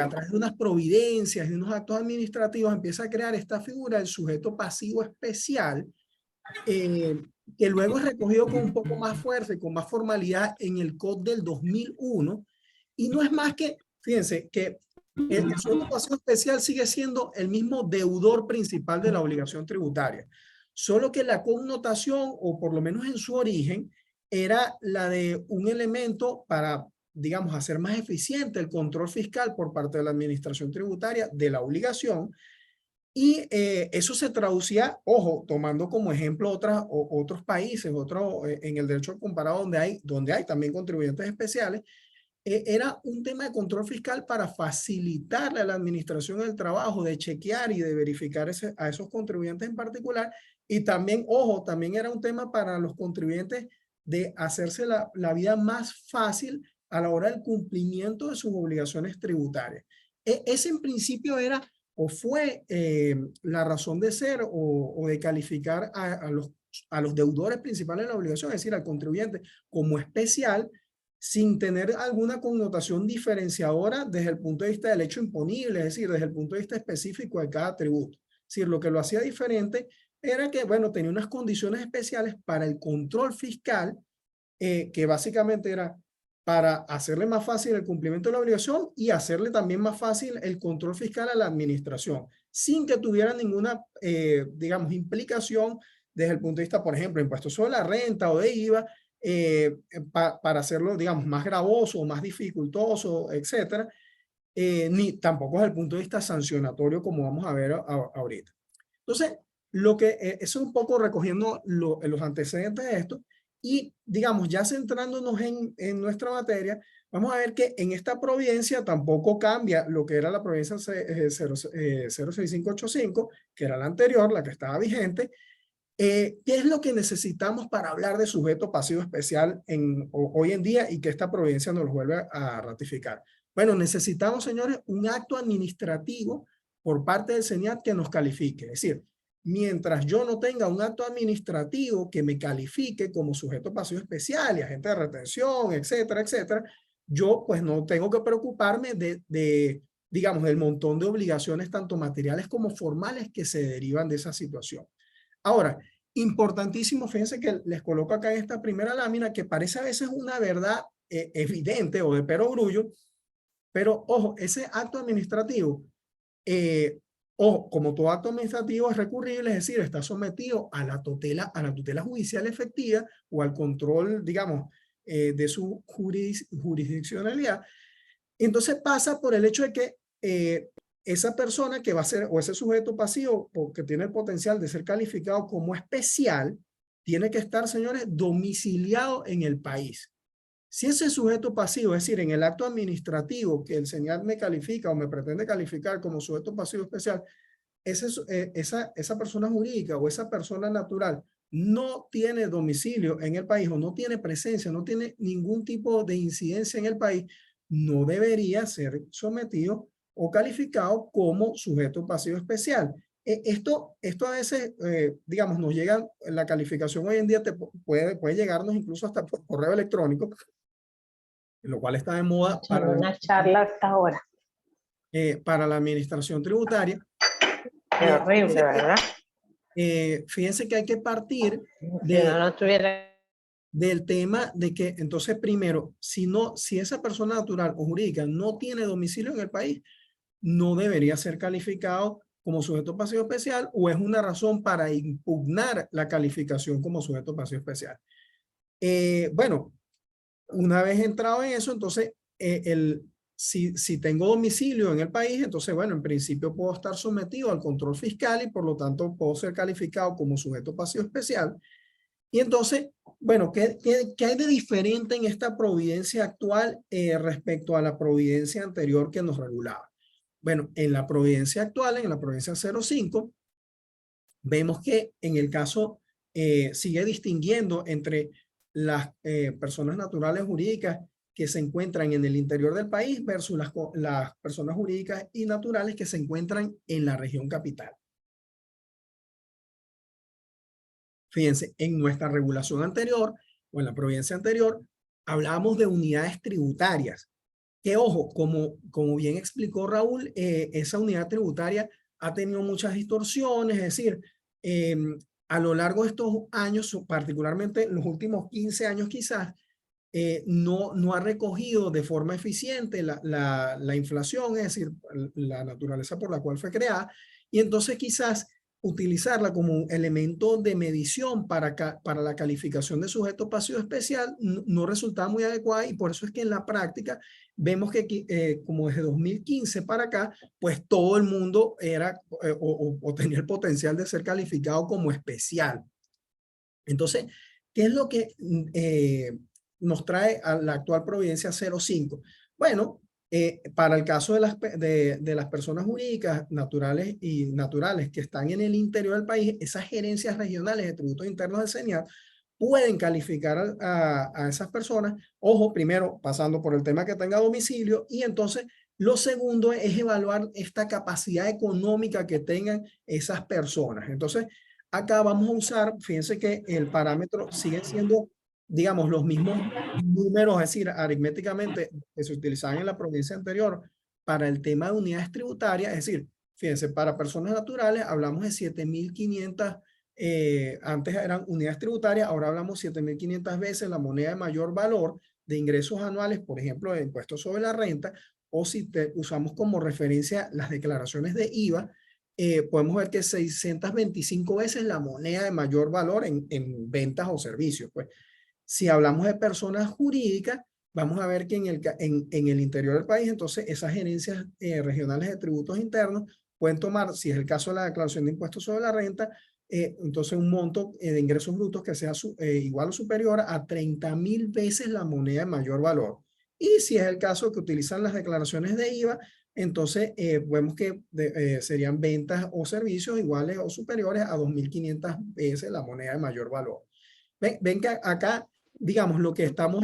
a través de unas providencias y unos actos administrativos, empieza a crear esta figura del sujeto pasivo especial, que luego es recogido con un poco más fuerza y con más formalidad en el COD del 2001. Y no es más que, fíjense, que el sujeto pasivo especial sigue siendo el mismo deudor principal de la obligación tributaria, solo que la connotación, o por lo menos en su origen, era la de un elemento para, digamos, hacer más eficiente el control fiscal por parte de la administración tributaria de la obligación, Y eso se traducía, ojo, tomando como ejemplo otros países, en el derecho comparado donde hay también contribuyentes especiales, era un tema de control fiscal para facilitarle a la administración el trabajo de chequear y de verificar a esos contribuyentes en particular. Y también, ojo, también era un tema para los contribuyentes de hacerse la vida más fácil a la hora del cumplimiento de sus obligaciones tributarias. Ese en principio era o fue la razón de ser o de calificar a los deudores principales de la obligación, es decir, al contribuyente como especial, sin tener alguna connotación diferenciadora desde el punto de vista del hecho imponible, es decir, desde el punto de vista específico de cada tributo. Es decir, lo que lo hacía diferente era que, bueno, tenía unas condiciones especiales para el control fiscal, que básicamente era para hacerle más fácil el cumplimiento de la obligación y hacerle también más fácil el control fiscal a la administración, sin que tuviera ninguna, digamos, implicación desde el punto de vista, por ejemplo, impuestos sobre la renta o de IVA, para hacerlo, digamos, más gravoso, más dificultoso, etcétera, ni tampoco desde el punto de vista sancionatorio, como vamos a ver ahorita. Entonces, eso es un poco recogiendo los antecedentes de esto y, digamos, ya centrándonos en nuestra materia, vamos a ver que en esta providencia tampoco cambia lo que era la providencia 06585, que era la anterior, la que estaba vigente. ¿Qué es lo que necesitamos para hablar de sujeto pasivo especial hoy en día y que esta providencia nos lo vuelve a ratificar? Bueno, necesitamos, señores, un acto administrativo por parte del SENIAT que nos califique. Es decir, mientras yo no tenga un acto administrativo que me califique como sujeto pasivo especial y agente de retención, etcétera, etcétera, yo pues no tengo que preocuparme digamos, del montón de obligaciones tanto materiales como formales que se derivan de esa situación. Ahora, importantísimo, fíjense que les coloco acá en esta primera lámina que parece a veces una verdad evidente o de perogrullo, pero ojo, ese acto administrativo, ojo, como todo acto administrativo es recurrible, es decir, está sometido a la tutela judicial efectiva o al control, digamos, de su jurisdiccionalidad. Entonces pasa por el hecho de que esa persona que va a ser, o ese sujeto pasivo, o que tiene el potencial de ser calificado como especial, tiene que estar, señores, domiciliado en el país. Si ese sujeto pasivo, es decir, en el acto administrativo que el SENIAT me califica o me pretende calificar como sujeto pasivo especial, esa persona jurídica o esa persona natural no tiene domicilio en el país o no tiene presencia, no tiene ningún tipo de incidencia en el país, no debería ser sometido o calificado como sujeto pasivo especial. Esto a veces, digamos, nos llega, la calificación hoy en día puede llegarnos incluso hasta por correo electrónico, lo cual está de moda para una charla hasta ahora. Para la administración tributaria. Qué horrible, ¿verdad? Fíjense que hay que partir del tema de que, entonces, primero, si esa persona natural o jurídica no tiene domicilio en el país, no debería ser calificado como sujeto pasivo especial o es una razón para impugnar la calificación como sujeto pasivo especial. Bueno, una vez entrado en eso, entonces, si tengo domicilio en el país, entonces, bueno, en principio puedo estar sometido al control fiscal y por lo tanto puedo ser calificado como sujeto pasivo especial. Y entonces, bueno, ¿qué hay de diferente en esta providencia actual respecto a la providencia anterior que nos regulaba? Bueno, en la providencia actual, en la providencia 05, vemos que en el caso sigue distinguiendo entre las personas naturales jurídicas que se encuentran en el interior del país versus las personas jurídicas y naturales que se encuentran en la región capital. Fíjense, en nuestra regulación anterior o en la providencia anterior, hablábamos de unidades tributarias. Que ojo, como bien explicó Raúl, esa unidad tributaria ha tenido muchas distorsiones, es decir, a lo largo de estos años, particularmente los últimos 15 años quizás, no ha recogido de forma eficiente la inflación, es decir, la naturaleza por la cual fue creada, y entonces quizás utilizarla como un elemento de medición para la calificación de sujeto pasivo especial no resultaba muy adecuada, y por eso es que en la práctica vemos que como desde 2015 para acá, pues todo el mundo era o tenía el potencial de ser calificado como especial. Entonces, ¿qué es lo que nos trae a la actual Providencia 05? Bueno, para el caso de las personas jurídicas naturales que están en el interior del país, esas gerencias regionales de tributos internos del CENIAT pueden calificar a esas personas. Ojo, primero pasando por el tema que tenga domicilio, y entonces lo segundo es evaluar esta capacidad económica que tengan esas personas. Entonces, acá vamos a usar, fíjense que el parámetro sigue siendo, digamos, los mismos números, es decir, aritméticamente que se utilizaban en la provincia anterior para el tema de unidades tributarias. Es decir, fíjense, para personas naturales hablamos de 7.500, antes eran unidades tributarias, ahora hablamos 7.500 veces la moneda de mayor valor de ingresos anuales, por ejemplo, de impuestos sobre la renta, o si usamos como referencia las declaraciones de IVA, podemos ver que 625 veces la moneda de mayor valor en ventas o servicios. Pues, si hablamos de personas jurídicas, vamos a ver que en el interior del país, entonces esas gerencias regionales de tributos internos pueden tomar, si es el caso de la declaración de impuestos sobre la renta, entonces un monto de ingresos brutos que sea igual o superior a 30.000 veces la moneda de mayor valor. Y si es el caso que utilizan las declaraciones de IVA, entonces vemos que serían ventas o servicios iguales o superiores a 2.500 veces la moneda de mayor valor. Ven que acá, digamos, lo que estamos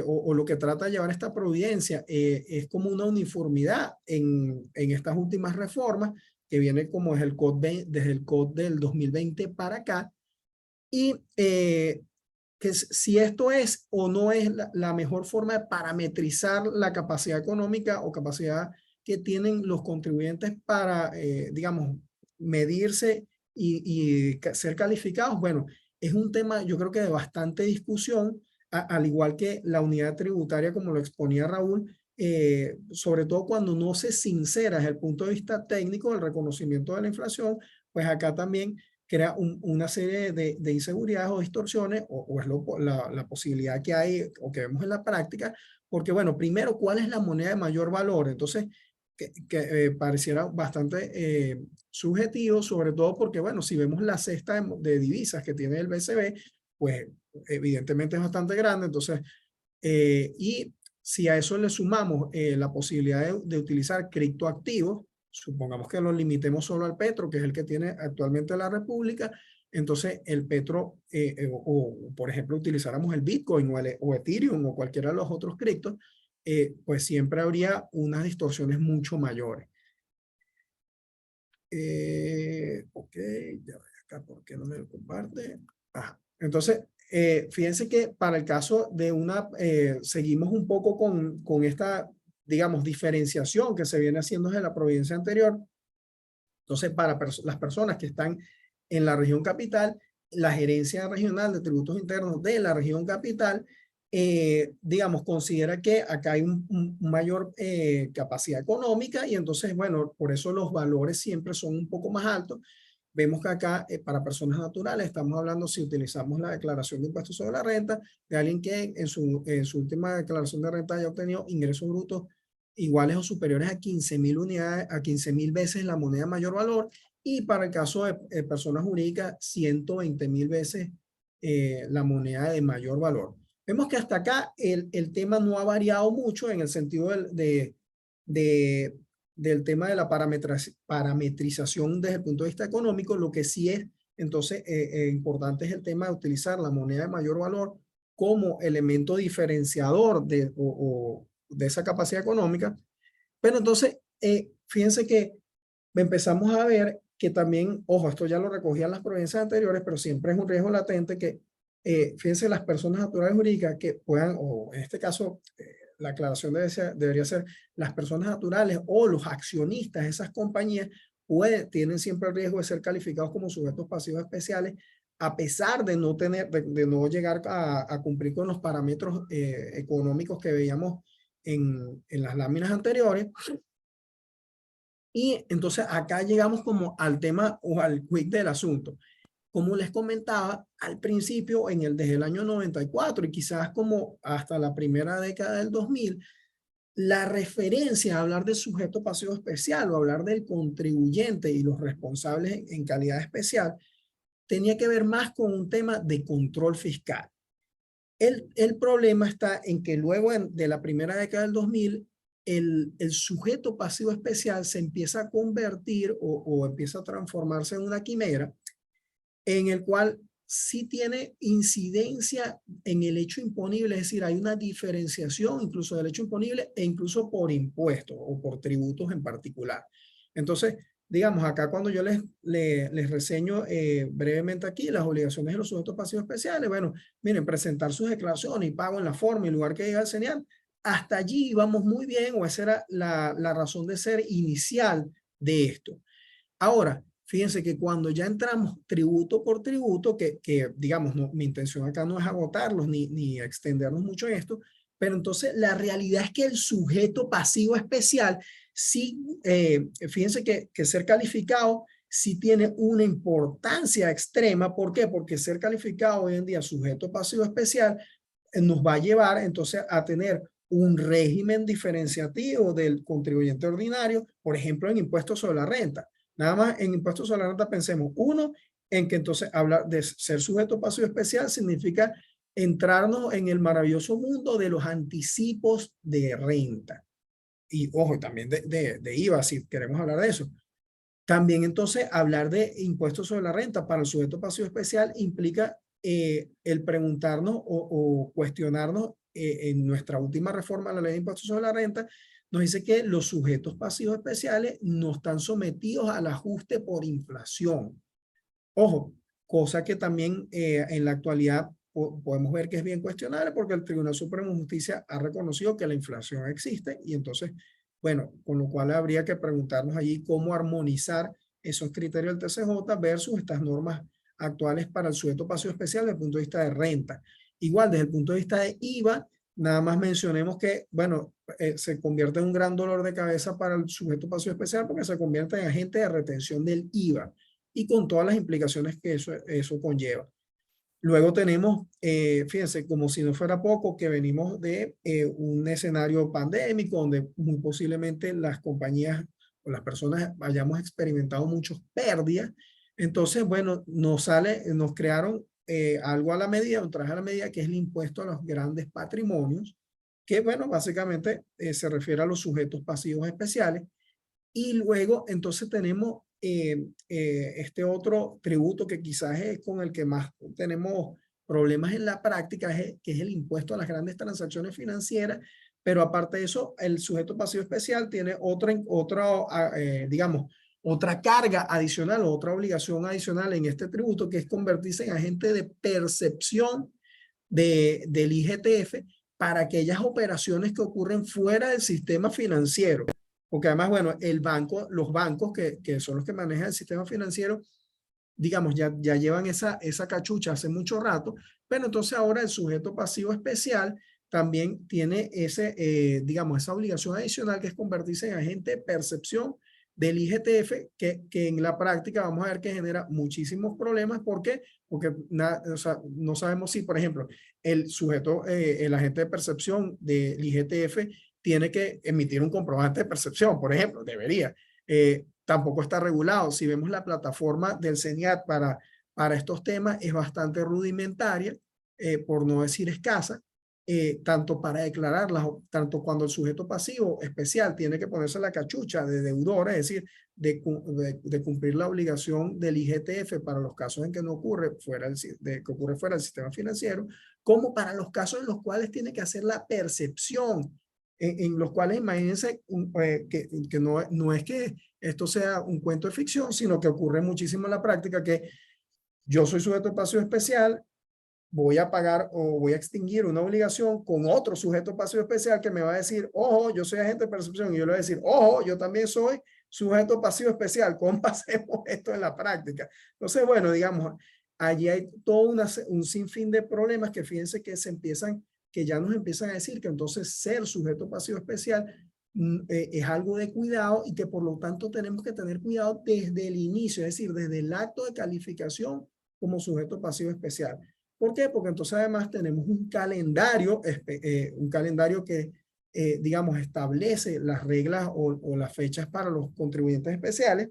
o lo que trata de llevar esta providencia es como una uniformidad en estas últimas reformas, que viene como desde el COD del 2020 para acá, y que si esto es o no es la mejor forma de parametrizar la capacidad económica o capacidad que tienen los contribuyentes para, digamos, medirse y ser calificados. Bueno, es un tema, yo creo que de bastante discusión, al igual que la unidad tributaria, como lo exponía Raúl, sobre todo cuando no se sincera desde el punto de vista técnico del reconocimiento de la inflación, pues acá también crea una serie de inseguridades o distorsiones, o es la posibilidad que hay o que vemos en la práctica, porque bueno, primero, ¿cuál es la moneda de mayor valor? Entonces, que pareciera bastante subjetivo, sobre todo porque, bueno, si vemos la cesta de divisas que tiene el BCB, pues evidentemente es bastante grande. Entonces, y si a eso le sumamos la posibilidad de utilizar criptoactivos, supongamos que lo limitemos solo al Petro, que es el que tiene actualmente la República, entonces el Petro, o por ejemplo utilizáramos el Bitcoin o Ethereum o cualquiera de los otros criptos, pues siempre habría unas distorsiones mucho mayores. Ok, ya voy acá, ¿por qué no me lo comparte? Ajá. Entonces, fíjense que para el caso de seguimos un poco con esta, digamos, diferenciación que se viene haciendo desde la providencia anterior. Entonces, para las personas que están en la región capital, la gerencia regional de tributos internos de la región capital, digamos, considera que acá hay un mayor capacidad económica, y entonces, bueno, por eso los valores siempre son un poco más altos. Vemos que acá, para personas naturales, estamos hablando, si utilizamos la declaración de impuestos sobre la renta, de alguien que en su última declaración de renta haya obtenido ingresos brutos iguales o superiores a 15.000 unidades, a 15.000 veces la moneda de mayor valor, y para el caso de personas jurídicas, 120.000 veces la moneda de mayor valor. Vemos que hasta acá el tema no ha variado mucho en el sentido del tema de la parametrización desde el punto de vista económico. Lo que sí es entonces importante es el tema de utilizar la moneda de mayor valor como elemento diferenciador de esa capacidad económica. Pero entonces, fíjense que empezamos a ver que también, ojo, esto ya lo recogían las provincias anteriores, pero siempre es un riesgo latente que, fíjense, las personas naturales jurídicas que puedan, o en este caso, la aclaración debería ser las personas naturales o los accionistas de esas compañías, tienen siempre el riesgo de ser calificados como sujetos pasivos especiales, a pesar de no llegar a cumplir con los parámetros económicos que veíamos en las láminas anteriores. Y entonces acá llegamos como al tema o al quick del asunto. Como les comentaba al principio, desde el año 94 y quizás como hasta la primera década del 2000, la referencia a hablar del sujeto pasivo especial o hablar del contribuyente y los responsables en calidad especial tenía que ver más con un tema de control fiscal. El problema está en que luego de la primera década del 2000, el sujeto pasivo especial se empieza a convertir o empieza a transformarse en una quimera en el cual sí tiene incidencia en el hecho imponible, es decir, hay una diferenciación incluso del hecho imponible e incluso por impuestos o por tributos en particular. Entonces, digamos, acá cuando yo les reseño brevemente aquí las obligaciones de los sujetos pasivos especiales, bueno, miren, presentar sus declaraciones y pago en la forma y lugar que diga el señal, hasta allí íbamos muy bien o esa era la razón de ser inicial de esto. Ahora, fíjense que cuando ya entramos tributo por tributo, que digamos, mi intención acá no es agotarlos ni extendernos mucho en esto, pero entonces la realidad es que el sujeto pasivo especial, sí, fíjense que ser calificado sí tiene una importancia extrema. ¿Por qué? Porque ser calificado hoy en día sujeto pasivo especial nos va a llevar entonces a tener un régimen diferenciativo del contribuyente ordinario, por ejemplo, en impuestos sobre la renta. Nada más en impuestos sobre la renta pensemos, uno, en que entonces hablar de ser sujeto pasivo especial significa entrarnos en el maravilloso mundo de los anticipos de renta. Y ojo, también de IVA, si queremos hablar de eso. También entonces hablar de impuestos sobre la renta para el sujeto pasivo especial implica el preguntarnos o cuestionarnos en nuestra última reforma a la ley de impuestos sobre la renta, nos dice que los sujetos pasivos especiales no están sometidos al ajuste por inflación. Ojo, cosa que también en la actualidad podemos ver que es bien cuestionable porque el Tribunal Supremo de Justicia ha reconocido que la inflación existe y entonces, bueno, con lo cual habría que preguntarnos allí cómo armonizar esos criterios del TCJ versus estas normas actuales para el sujeto pasivo especial desde el punto de vista de renta. Igual, desde el punto de vista de IVA, nada más mencionemos que, bueno, se convierte en un gran dolor de cabeza para el sujeto pasivo especial porque se convierte en agente de retención del IVA y con todas las implicaciones que eso conlleva. Luego tenemos, fíjense, como si no fuera poco, que venimos de un escenario pandémico donde muy posiblemente las compañías o las personas hayamos experimentado muchas pérdidas. Entonces, bueno, nos crearon algo a la medida, un traje a la medida, que es el impuesto a los grandes patrimonios, que, bueno, básicamente se refiere a los sujetos pasivos especiales. Y luego, entonces tenemos este otro tributo que quizás es con el que más tenemos problemas en la práctica, que es el impuesto a las grandes transacciones financieras, pero aparte de eso, el sujeto pasivo especial tiene digamos, otra carga adicional, otra obligación adicional en este tributo, que es convertirse en agente de percepción del IGTF para aquellas operaciones que ocurren fuera del sistema financiero. Porque además, bueno, los bancos que son los que manejan el sistema financiero, digamos, ya llevan esa cachucha hace mucho rato, pero entonces ahora el sujeto pasivo especial también tiene digamos, esa obligación adicional que es convertirse en agente de percepción del IGTF, que en la práctica vamos a ver que genera muchísimos problemas. ¿Por qué? Porque o sea, no sabemos si, por ejemplo, el agente de percepción del IGTF tiene que emitir un comprobante de percepción, por ejemplo, debería. Tampoco está regulado. Si vemos la plataforma del CENIAT para estos temas, es bastante rudimentaria, por no decir escasa, tanto para declararlas, tanto cuando el sujeto pasivo especial tiene que ponerse la cachucha de deudor, es decir, de cumplir la obligación del IGTF para los casos en que no ocurre fuera del sistema financiero, como para los casos en los cuales tiene que hacer la percepción, en los cuales imagínense que no es que esto sea un cuento de ficción, sino que ocurre muchísimo en la práctica, que yo soy sujeto pasivo especial, voy a pagar o voy a extinguir una obligación con otro sujeto pasivo especial que me va a decir, ojo, yo soy agente de percepción, y yo le voy a decir, ojo, yo también soy sujeto pasivo especial. ¿Cómo hacemos esto en la práctica? Entonces, bueno, digamos, allí hay todo un sinfín de problemas que fíjense que ya nos empiezan a decir que entonces ser sujeto pasivo especial es algo de cuidado y que por lo tanto tenemos que tener cuidado desde el inicio, es decir, desde el acto de calificación como sujeto pasivo especial. ¿Por qué? Porque entonces además tenemos un calendario que, digamos, establece las reglas o las fechas para los contribuyentes especiales.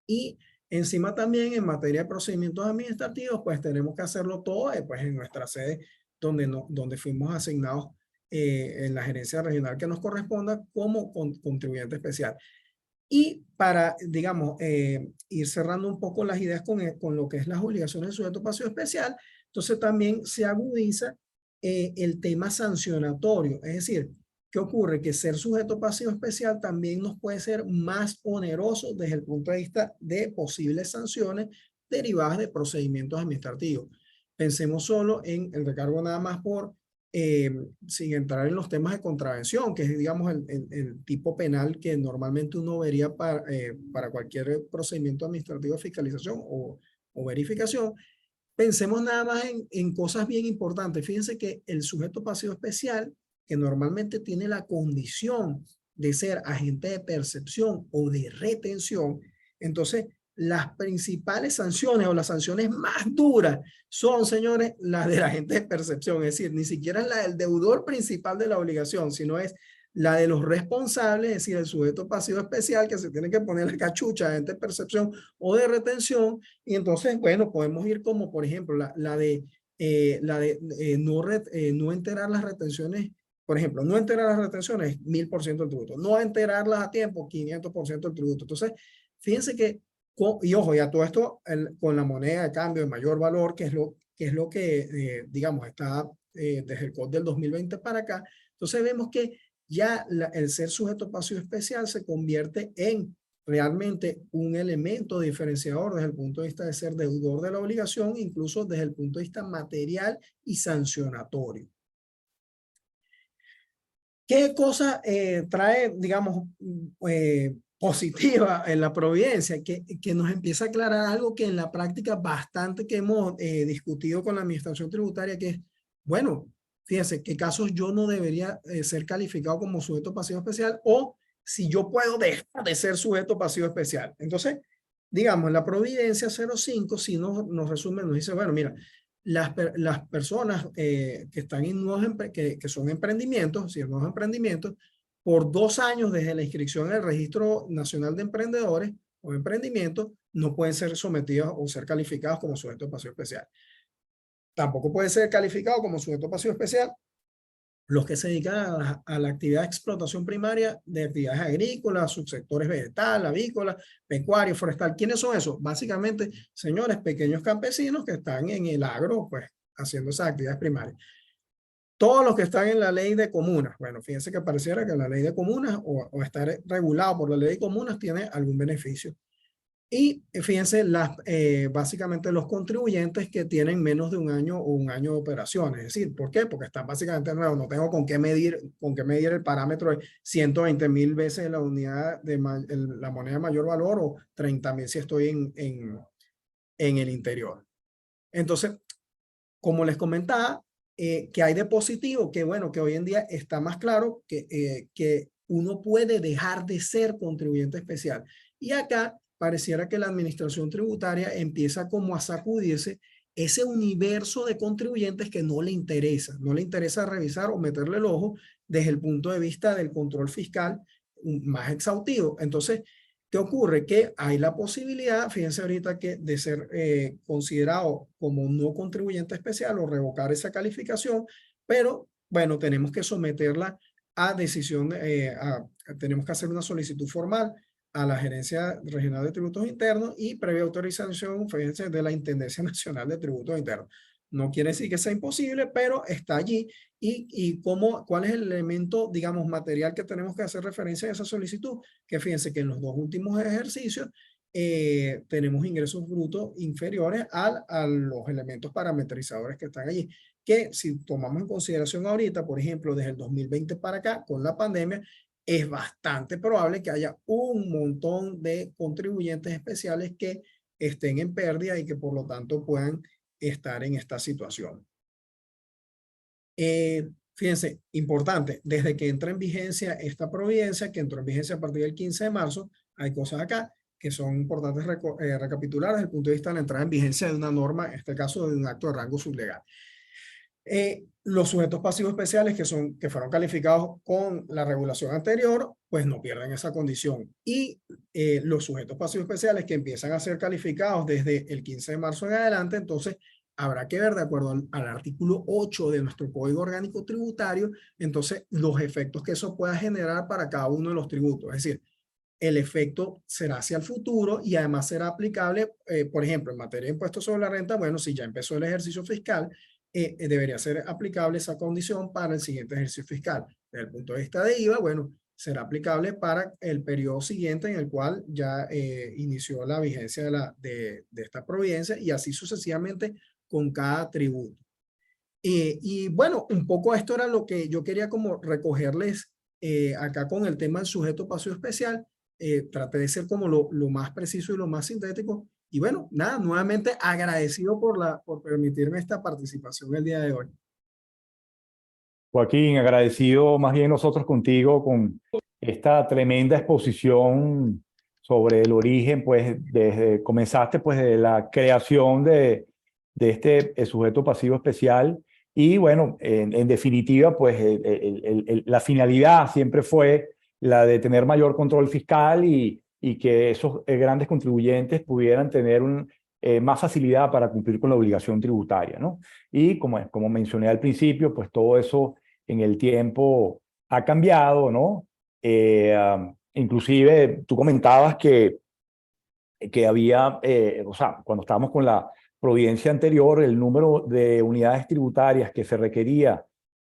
Y encima también en materia de procedimientos administrativos, pues tenemos que hacerlo todo pues, en nuestra sede donde fuimos asignados en la gerencia regional que nos corresponda como contribuyente especial. Y para, digamos, ir cerrando un poco las ideas con lo que es las obligaciones del sujeto pasivo especial, entonces también se agudiza el tema sancionatorio. Es decir, ¿qué ocurre? Que ser sujeto pasivo especial también nos puede ser más oneroso desde el punto de vista de posibles sanciones derivadas de procedimientos administrativos. Pensemos solo en el recargo nada más sin entrar en los temas de contravención, que es, digamos, el tipo penal que normalmente uno vería para cualquier procedimiento administrativo de fiscalización o verificación. Pensemos nada más en cosas bien importantes. Fíjense que el sujeto pasivo especial, que normalmente tiene la condición de ser agente de percepción o de retención, entonces las principales sanciones o las sanciones más duras son, señores, las del agente de percepción. Es decir, ni siquiera es la del deudor principal de la obligación, sino es la de los responsables, es decir, el sujeto pasivo especial que se tiene que poner la cachucha de agente de percepción o de retención. Y entonces, bueno, podemos ir como, por ejemplo, la de no enterar las retenciones. Por ejemplo, no enterar las retenciones, 1000% del tributo. No enterarlas a tiempo, 500% del tributo. Entonces, fíjense que, y ojo, ya todo esto con la moneda de cambio de mayor valor, que es lo que digamos, está desde el COD del 2020 para acá. Entonces vemos que ya el ser sujeto pasivo especial se convierte en realmente un elemento diferenciador desde el punto de vista de ser deudor de la obligación, incluso desde el punto de vista material y sancionatorio. ¿Qué cosa trae, digamos, positiva en la providencia? Que nos empieza a aclarar algo que en la práctica bastante que hemos discutido con la administración tributaria, que es, bueno, fíjense, ¿qué casos yo no debería ser calificado como sujeto pasivo especial o si yo puedo dejar de ser sujeto pasivo especial? Entonces, digamos, la providencia 05 si nos resume, nos dice, bueno, mira, las personas que están en que son emprendimientos, si nuevos emprendimientos, por 2 años desde la inscripción en el Registro Nacional de Emprendedores o Emprendimientos, no pueden ser sometidos o ser calificados como sujeto pasivo especial. Tampoco puede ser calificado como sujeto pasivo especial los que se dedican a la actividad de explotación primaria de actividades agrícolas, subsectores vegetal, avícola, pecuario, forestal. ¿Quiénes son esos? Básicamente, señores, pequeños campesinos que están en el agro, pues, haciendo esas actividades primarias. Todos los que están en la ley de comunas, bueno, fíjense que pareciera que la ley de comunas o estar regulado por la ley de comunas tiene algún beneficio. Y fíjense, básicamente los contribuyentes que tienen menos de 1 año o 1 año de operaciones. Es decir, ¿por qué? Porque están básicamente nuevos. No tengo con qué medir el parámetro de 120,000 veces la unidad de la moneda de mayor valor o 30,000 si estoy en el interior. Entonces, como les comentaba, que hay de positivo, que bueno, que hoy en día está más claro que uno puede dejar de ser contribuyente especial. Y acá pareciera que la administración tributaria empieza como a sacudirse ese universo de contribuyentes que no le interesa revisar o meterle el ojo desde el punto de vista del control fiscal más exhaustivo. Entonces, ¿qué ocurre? Que hay la posibilidad, fíjense ahorita, que de ser considerado como no contribuyente especial o revocar esa calificación, pero bueno, tenemos que someterla a decisión, tenemos que hacer una solicitud formal a la Gerencia Regional de Tributos Internos y previa autorización, fíjense, de la Intendencia Nacional de Tributos Internos. No quiere decir que sea imposible, pero está allí. ¿Y cuál es el elemento, digamos, material que tenemos que hacer referencia a esa solicitud? Que fíjense que en los 2 últimos ejercicios tenemos ingresos brutos inferiores a los elementos parametrizadores que están allí. Que si tomamos en consideración ahorita, por ejemplo, desde el 2020 para acá, con la pandemia, es bastante probable que haya un montón de contribuyentes especiales que estén en pérdida y que por lo tanto puedan estar en esta situación. fíjense, importante, desde que entra en vigencia esta providencia, que entró en vigencia a partir del 15 de marzo, hay cosas acá que son importantes recapitular desde el punto de vista de la entrada en vigencia de una norma, en este caso de un acto de rango sublegal. Los sujetos pasivos especiales que fueron calificados con la regulación anterior, pues no pierden esa condición. Y los sujetos pasivos especiales que empiezan a ser calificados desde el 15 de marzo en adelante, entonces habrá que ver de acuerdo al artículo 8 de nuestro Código Orgánico Tributario, entonces los efectos que eso pueda generar para cada uno de los tributos. Es decir, el efecto será hacia el futuro y además será aplicable, por ejemplo, en materia de impuestos sobre la renta, bueno, si ya empezó el ejercicio fiscal, debería ser aplicable esa condición para el siguiente ejercicio fiscal. Desde el punto de vista de IVA, bueno, será aplicable para el periodo siguiente en el cual ya inició la vigencia de esta providencia y así sucesivamente con cada tributo. Y bueno, un poco esto era lo que yo quería como recogerles acá con el tema del sujeto pasivo especial. Traté de ser como lo más preciso y lo más sintético. Y bueno, nada, nuevamente agradecido por permitirme esta participación el día de hoy. Joaquín, agradecido más bien nosotros contigo con esta tremenda exposición sobre el origen, pues desde comenzaste pues de la creación de este sujeto pasivo especial y bueno, en definitiva pues la finalidad siempre fue la de tener mayor control fiscal y que esos grandes contribuyentes pudieran tener más facilidad para cumplir con la obligación tributaria, ¿no? Y como mencioné al principio, pues todo eso en el tiempo ha cambiado, ¿no? Inclusive tú comentabas que había, o sea, cuando estábamos con la providencia anterior, el número de unidades tributarias que se requería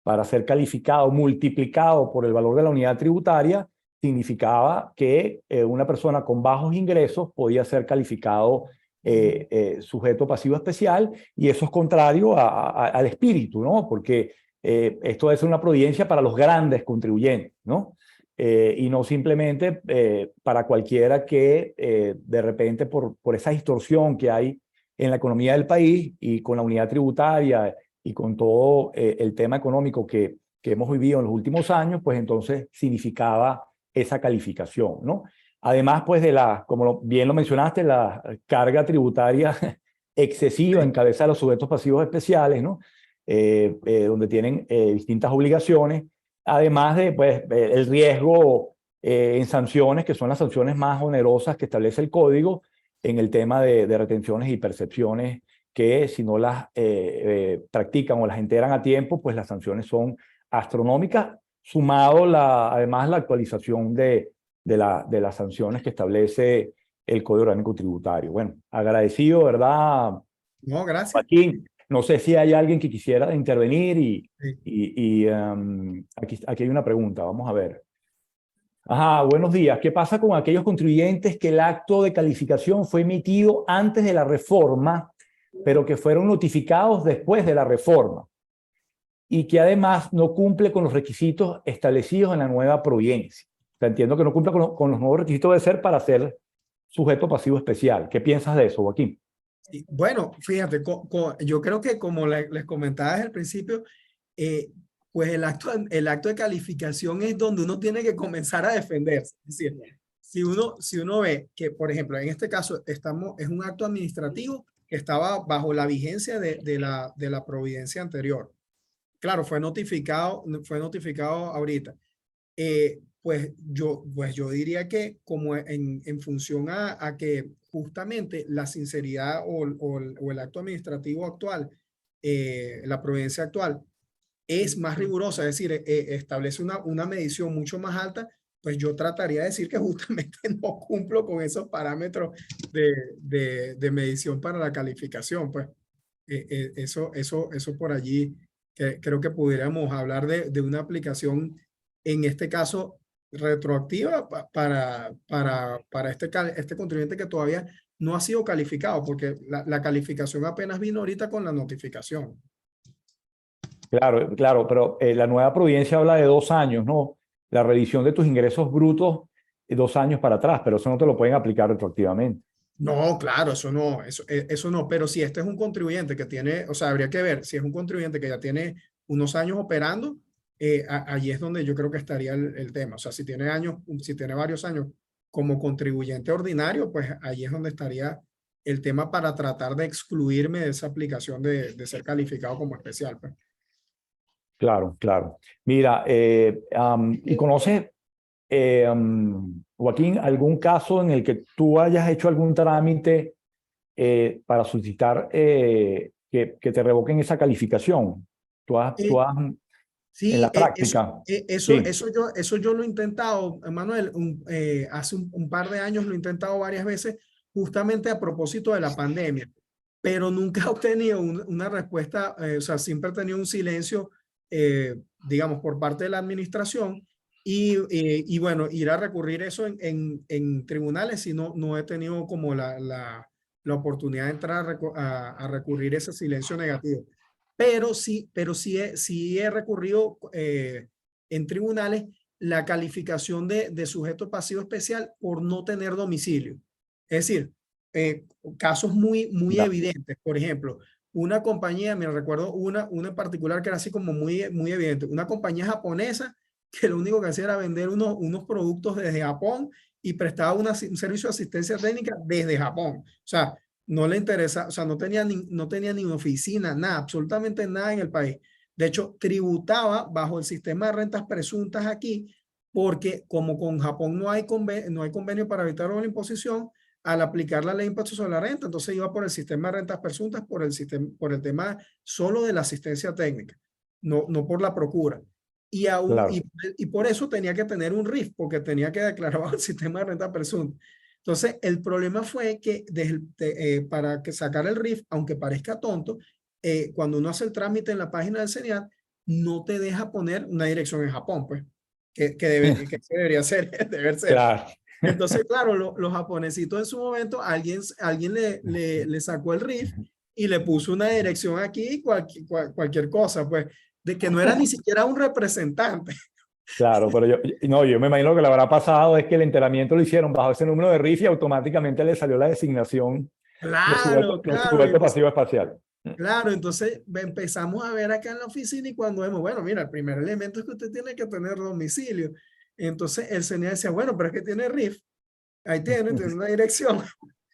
para ser calificado, multiplicado por el valor de la unidad tributaria, significaba que una persona con bajos ingresos podía ser calificado sujeto pasivo especial, y eso es contrario al espíritu, ¿no? Porque esto debe ser una providencia para los grandes contribuyentes, ¿no? Y no simplemente para cualquiera que de repente por esa distorsión que hay en la economía del país y con la unidad tributaria y con todo el tema económico que hemos vivido en los últimos años, pues entonces significaba esa calificación, ¿no? Además, pues como bien lo mencionaste, la carga tributaria excesiva en cabeza de los sujetos pasivos especiales, ¿no? Donde tienen distintas obligaciones, además de pues, el riesgo en sanciones, que son las sanciones más onerosas que establece el código en el tema de retenciones y percepciones, que si no las practican o las enteran a tiempo, pues las sanciones son astronómicas, sumado además la actualización de las sanciones que establece el Código Orgánico Tributario. Bueno, agradecido, ¿verdad? No, gracias. Joaquín, no sé si hay alguien que quisiera intervenir Sí. aquí hay una pregunta, vamos a ver. Ajá, buenos días. ¿Qué pasa con aquellos contribuyentes que el acto de calificación fue emitido antes de la reforma, pero que fueron notificados después de la reforma y que además no cumple con los requisitos establecidos en la nueva providencia? O sea, entiendo que no cumple con los nuevos requisitos de ser para ser sujeto pasivo especial. ¿Qué piensas de eso, Joaquín? Bueno, fíjate, yo creo que como les comentaba desde el principio, pues el acto de calificación es donde uno tiene que comenzar a defenderse. Es decir, si uno ve que, por ejemplo, en este caso es un acto administrativo que estaba bajo la vigencia de la providencia anterior. Claro, fue notificado ahorita. Pues yo diría que como en función a que justamente la sinceridad o el acto administrativo actual, la providencia actual, es más rigurosa, es decir, establece una medición mucho más alta, pues yo trataría de decir que justamente no cumplo con esos parámetros de medición para la calificación. Pues eso por allí, creo que pudiéramos hablar de una aplicación, en este caso, retroactiva para este contribuyente que todavía no ha sido calificado, porque la calificación apenas vino ahorita con la notificación. Claro, claro, pero la nueva providencia habla de 2 años, ¿no? La revisión de tus ingresos brutos 2 años para atrás, pero eso no te lo pueden aplicar retroactivamente. No, claro, eso no, pero si este es un contribuyente que tiene, o sea, habría que ver si es un contribuyente que ya tiene unos años operando, allí es donde yo creo que estaría el tema. O sea, si tiene años, si tiene varios años como contribuyente ordinario, pues allí es donde estaría el tema para tratar de excluirme de esa aplicación de ser calificado como especial, pues. Claro, claro. Mira, ¿y conoces, Joaquín, algún caso en el que tú hayas hecho algún trámite para solicitar que te revoquen esa calificación? Eh, Tú has en Sí, la práctica. Sí, eso yo lo he intentado, Manuel, hace un par de años lo he intentado varias veces, justamente a propósito de la pandemia, pero nunca he obtenido una respuesta, o sea, siempre he tenido un silencio, digamos, por parte de la administración y bueno, ir a recurrir eso en tribunales, si no, no he tenido como la oportunidad de entrar a recurrir ese silencio negativo. Pero sí he recurrido en tribunales la calificación de sujeto pasivo especial por no tener domicilio. Es decir, casos muy ya, evidentes. Por ejemplo, una compañía, me recuerdo una en particular que era así como muy evidente, una compañía japonesa que lo único que hacía era vender unos productos desde Japón y prestaba un servicio de asistencia técnica desde Japón. O sea, no le interesa, o sea, no tenía ni oficina, nada, absolutamente nada en el país. De hecho, tributaba bajo el sistema de rentas presuntas aquí, porque como con Japón no hay convenio para evitar la imposición, al aplicar la ley de impuestos sobre la renta, entonces iba por el sistema de rentas presuntas, por el tema solo de la asistencia técnica, no por la procura. Y, aún, claro. y por eso tenía que tener un RIF, porque tenía que declarar bajo el sistema de renta presunta. Entonces, el problema fue que para que sacar el RIF, aunque parezca tonto, cuando uno hace el trámite en la página del CENIAT, no te deja poner una dirección en Japón, pues, que debería ser, deber ser. Claro. Entonces, claro, los japonesitos en su momento, alguien le sacó el RIF y le puso una dirección aquí, cualquier cosa, pues, de que no era ni siquiera un representante. Claro, pero no, yo me imagino que lo que le habrá pasado es que el enteramiento lo hicieron bajo ese número de RIF y automáticamente le salió la designación Claro, de claro. sujeto pasivo espacial. Claro, entonces empezamos a ver acá en la oficina y cuando vemos, bueno, mira, el primer elemento es que usted tiene que tener domicilio. Entonces el CNE decía, bueno, pero es que tiene RIF, ahí tiene una dirección.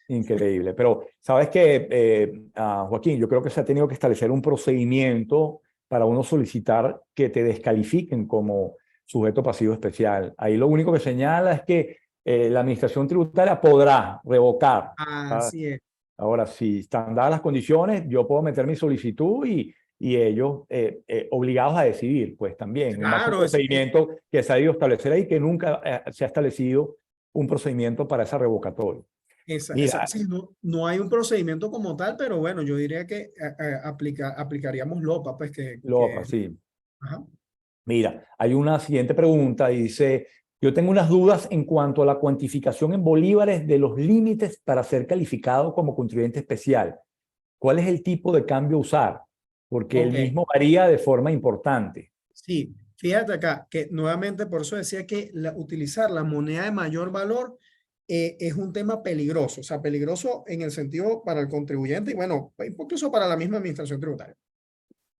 Increíble. Pero, ¿sabes qué, Joaquín? Yo creo que se ha tenido que establecer un procedimiento para uno solicitar que te descalifiquen como sujeto pasivo especial. Ahí lo único que señala es que la administración tributaria podrá revocar. ¿Sabes? Así es. Ahora, si están dadas las condiciones, yo puedo meter mi solicitud y ellos obligados a decidir, pues también, en base a un Claro, procedimiento que se ha ido a establecer ahí, que nunca se ha establecido un procedimiento para esa revocatoria. Mira, sí, no hay un procedimiento como tal, pero bueno, yo diría que aplicaríamos LOPA, pues Lopa, sí. ajá. Mira, hay una siguiente pregunta y dice, yo tengo unas dudas en cuanto a la cuantificación en bolívares de los límites para ser calificado como contribuyente especial. ¿Cuál es el tipo de cambio a usar? Porque el Ok. mismo varía de forma importante. Sí, fíjate acá que nuevamente por eso decía que utilizar la moneda de mayor valor es un tema peligroso, o sea, peligroso en el sentido para el contribuyente y bueno, incluso para la misma administración tributaria.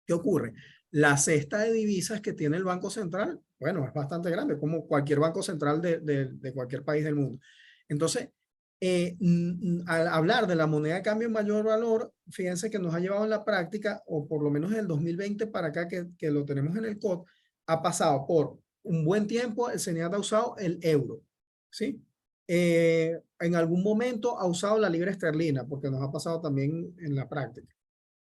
¿Qué ocurre? La cesta de divisas que tiene el Banco Central, bueno, es bastante grande, como cualquier banco central de cualquier país del mundo. Entonces, al hablar de la moneda de cambio en mayor valor, fíjense que nos ha llevado en la práctica, o por lo menos en el 2020 para acá, que lo tenemos en el COD, ha pasado por un buen tiempo, el CENIAT ha usado el euro, ¿sí? En algún momento ha usado la libra esterlina, porque nos ha pasado también en la práctica,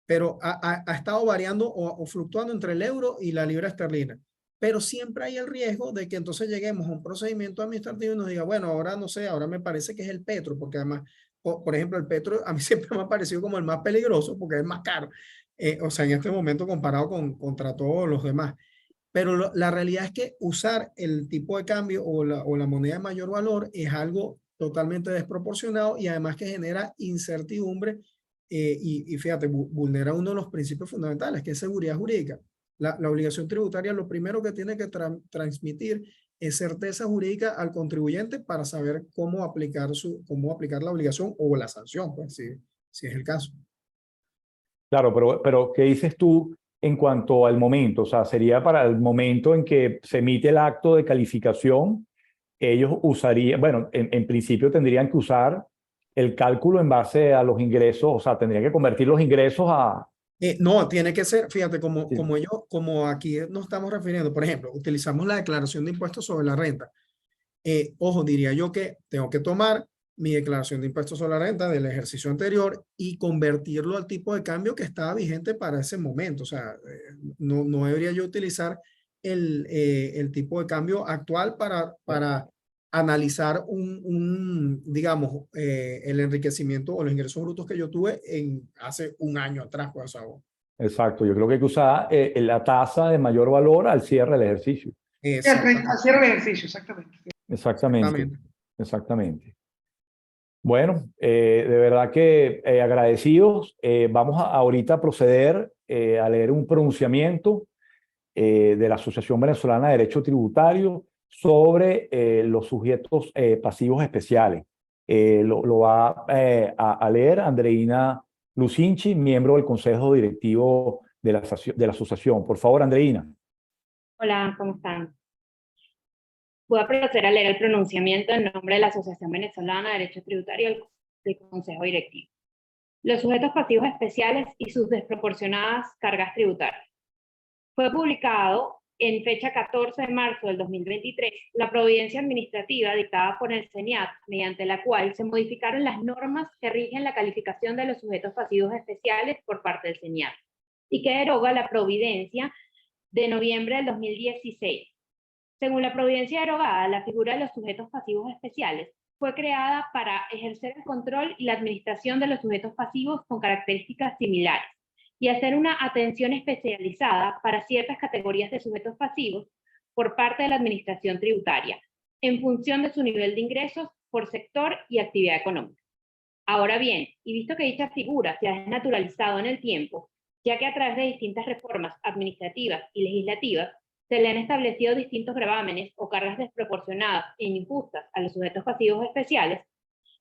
pero ha estado variando o fluctuando entre el euro y la libra esterlina. Pero siempre hay el riesgo de que entonces lleguemos a un procedimiento administrativo y nos diga, bueno, ahora no sé, ahora me parece que es el petro, porque además, por ejemplo, el petro a mí siempre me ha parecido como el más peligroso porque es más caro. O sea, en este momento comparado contra todos los demás. Pero la realidad es que usar el tipo de cambio o la moneda de mayor valor es algo totalmente desproporcionado y además que genera incertidumbre y fíjate, vulnera uno de los principios fundamentales, que es seguridad jurídica. La obligación tributaria lo primero que tiene que transmitir es certeza jurídica al contribuyente para saber cómo aplicar la obligación o la sanción, pues si es el caso. Claro, pero ¿qué dices tú en cuanto al momento, o sea, sería para el momento en que se emite el acto de calificación, ellos usarían, bueno, en principio tendrían que usar el cálculo en base a los ingresos, o sea, tendrían que convertir los ingresos a... No, tiene que ser, fíjate, Sí. como aquí nos estamos refiriendo, por ejemplo, utilizamos la declaración de impuestos sobre la renta. Ojo, diría yo que tengo que tomar mi declaración de impuestos sobre la renta del ejercicio anterior y convertirlo al tipo de cambio que estaba vigente para ese momento. O sea, no debería yo utilizar el tipo de cambio actual para analizar digamos, el enriquecimiento o los ingresos brutos que yo tuve hace un año atrás, pues, o sea, Exacto, yo creo que hay que usar la tasa de mayor valor al cierre del ejercicio. exactamente. Al cierre del ejercicio, exactamente. Exactamente, exactamente. Bueno, de verdad que agradecidos. Vamos ahorita a proceder a leer un pronunciamiento de la Asociación Venezolana de Derecho Tributario sobre los sujetos pasivos especiales. Lo va a leer Andreina Lucinchi, miembro del Consejo Directivo de la asociación. Por favor, Andreina. Hola, ¿cómo están? Voy a proceder a leer el pronunciamiento en nombre de la Asociación Venezolana de Derecho Tributario del Consejo Directivo. Los sujetos pasivos especiales y sus desproporcionadas cargas tributarias. Fue publicado en fecha 14 de marzo del 2023 la providencia administrativa dictada por el CENIAT, mediante la cual se modificaron las normas que rigen la calificación de los sujetos pasivos especiales por parte del CENIAT, y que deroga la providencia de noviembre del 2016. Según la providencia derogada, la figura de los sujetos pasivos especiales fue creada para ejercer el control y la administración de los sujetos pasivos con características similares y hacer una atención especializada para ciertas categorías de sujetos pasivos por parte de la administración tributaria, en función de su nivel de ingresos por sector y actividad económica. Ahora bien, y visto que dicha figura se ha desnaturalizado en el tiempo, ya que a través de distintas reformas administrativas y legislativas se le han establecido distintos gravámenes o cargas desproporcionadas e injustas a los sujetos pasivos especiales,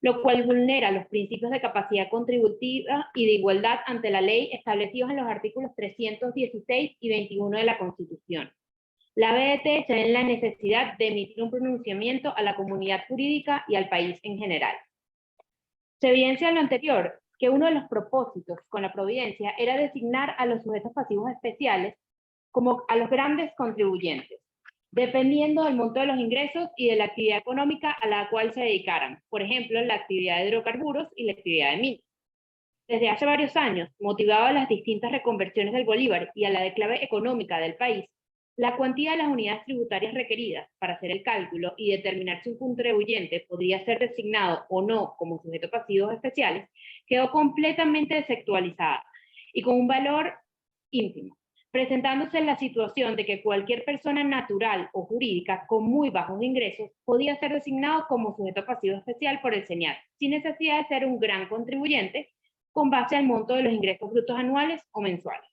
lo cual vulnera los principios de capacidad contributiva y de igualdad ante la ley establecidos en los artículos 316 y 21 de la Constitución. La BDT se ve en la necesidad de emitir un pronunciamiento a la comunidad jurídica y al país en general. Se evidencia en lo anterior que uno de los propósitos con la providencia era designar a los sujetos pasivos especiales como a los grandes contribuyentes, dependiendo del monto de los ingresos y de la actividad económica a la cual se dedicaran, por ejemplo, la actividad de hidrocarburos y la actividad de minas. Desde hace varios años, motivado a las distintas reconversiones del bolívar y a la declive económica del país, la cuantía de las unidades tributarias requeridas para hacer el cálculo y determinar si un contribuyente podría ser designado o no como sujeto pasivos especiales quedó completamente desactualizada y con un valor ínfimo, presentándose la situación de que cualquier persona natural o jurídica con muy bajos ingresos podía ser designado como sujeto pasivo especial por el CENIAT, sin necesidad de ser un gran contribuyente con base al monto de los ingresos brutos anuales o mensuales.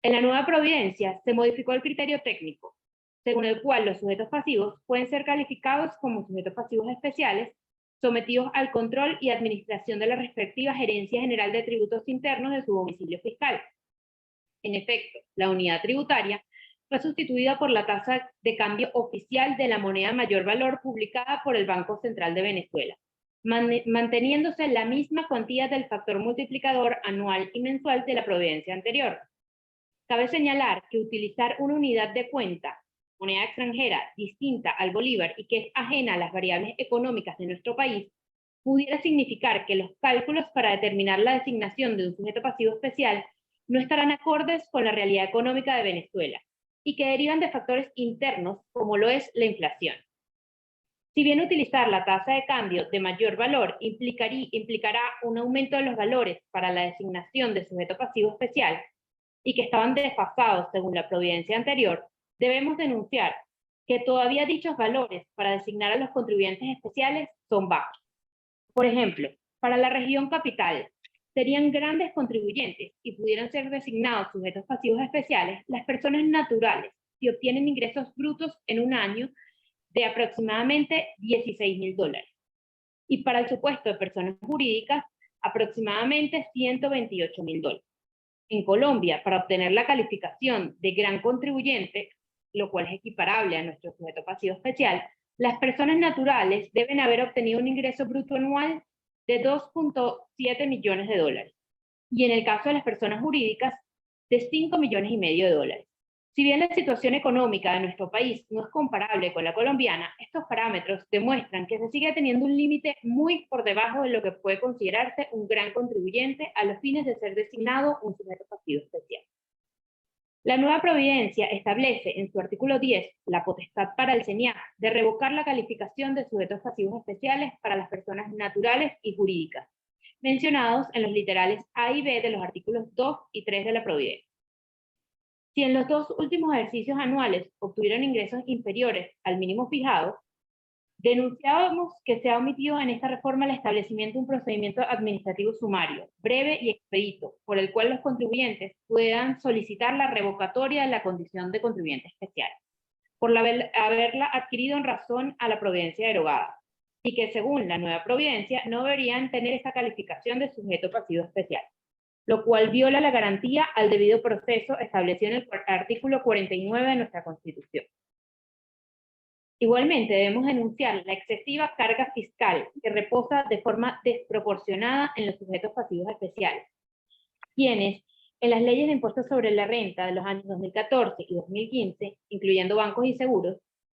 En la nueva providencia se modificó el criterio técnico, según el cual los sujetos pasivos pueden ser calificados como sujetos pasivos especiales, sometidos al control y administración de la respectiva Gerencia General de Tributos Internos de su domicilio fiscal. En efecto, la unidad tributaria fue sustituida por la tasa de cambio oficial de la moneda mayor valor publicada por el Banco Central de Venezuela, manteniéndose la misma cuantía del factor multiplicador anual y mensual de la providencia anterior. Cabe señalar que utilizar una unidad de cuenta, moneda extranjera, distinta al bolívar y que es ajena a las variables económicas de nuestro país, pudiera significar que los cálculos para determinar la designación de un sujeto pasivo especial no estarán acordes con la realidad económica de Venezuela y que derivan de factores internos como lo es la inflación. Si bien utilizar la tasa de cambio de mayor valor implicará un aumento de los valores para la designación de sujeto pasivo especial y que estaban desfasados según la providencia anterior, debemos denunciar que todavía dichos valores para designar a los contribuyentes especiales son bajos. Por ejemplo, para la región capital, serían grandes contribuyentes y pudieran ser designados sujetos pasivos especiales las personas naturales que obtienen ingresos brutos en un año de aproximadamente $16.000. Y para el supuesto de personas jurídicas, aproximadamente $128.000. en Colombia, para obtener la calificación de gran contribuyente, lo cual es equiparable a nuestro sujeto pasivo especial, las personas naturales deben haber obtenido un ingreso bruto anual de 2.7 millones de dólares. Y en el caso de las personas jurídicas, de 5,5 millones de dólares. Si bien la situación económica de nuestro país no es comparable con la colombiana, estos parámetros demuestran que se sigue teniendo un límite muy por debajo de lo que puede considerarse un gran contribuyente a los fines de ser designado un sujeto pasivo especial. La nueva providencia establece en su artículo 10 la potestad para el CENIAF de revocar la calificación de sujetos pasivos especiales para las personas naturales y jurídicas, mencionados en los literales A y B de los artículos 2 y 3 de la providencia. Si en los 2 últimos ejercicios anuales obtuvieron ingresos inferiores al mínimo fijado, denunciábamos que se ha omitido en esta reforma el establecimiento de un procedimiento administrativo sumario, breve y expedito, por el cual los contribuyentes puedan solicitar la revocatoria de la condición de contribuyente especial, por haberla adquirido en razón a la providencia derogada, y que según la nueva providencia no deberían tener esta calificación de sujeto pasivo especial, lo cual viola la garantía al debido proceso establecido en el artículo 49 de nuestra Constitución. Igualmente debemos denunciar la excesiva carga fiscal que reposa de forma desproporcionada en los sujetos pasivos especiales, quienes en las leyes de impuestos sobre la renta de los años 2014 y 2015, incluyendo bancos y seguros,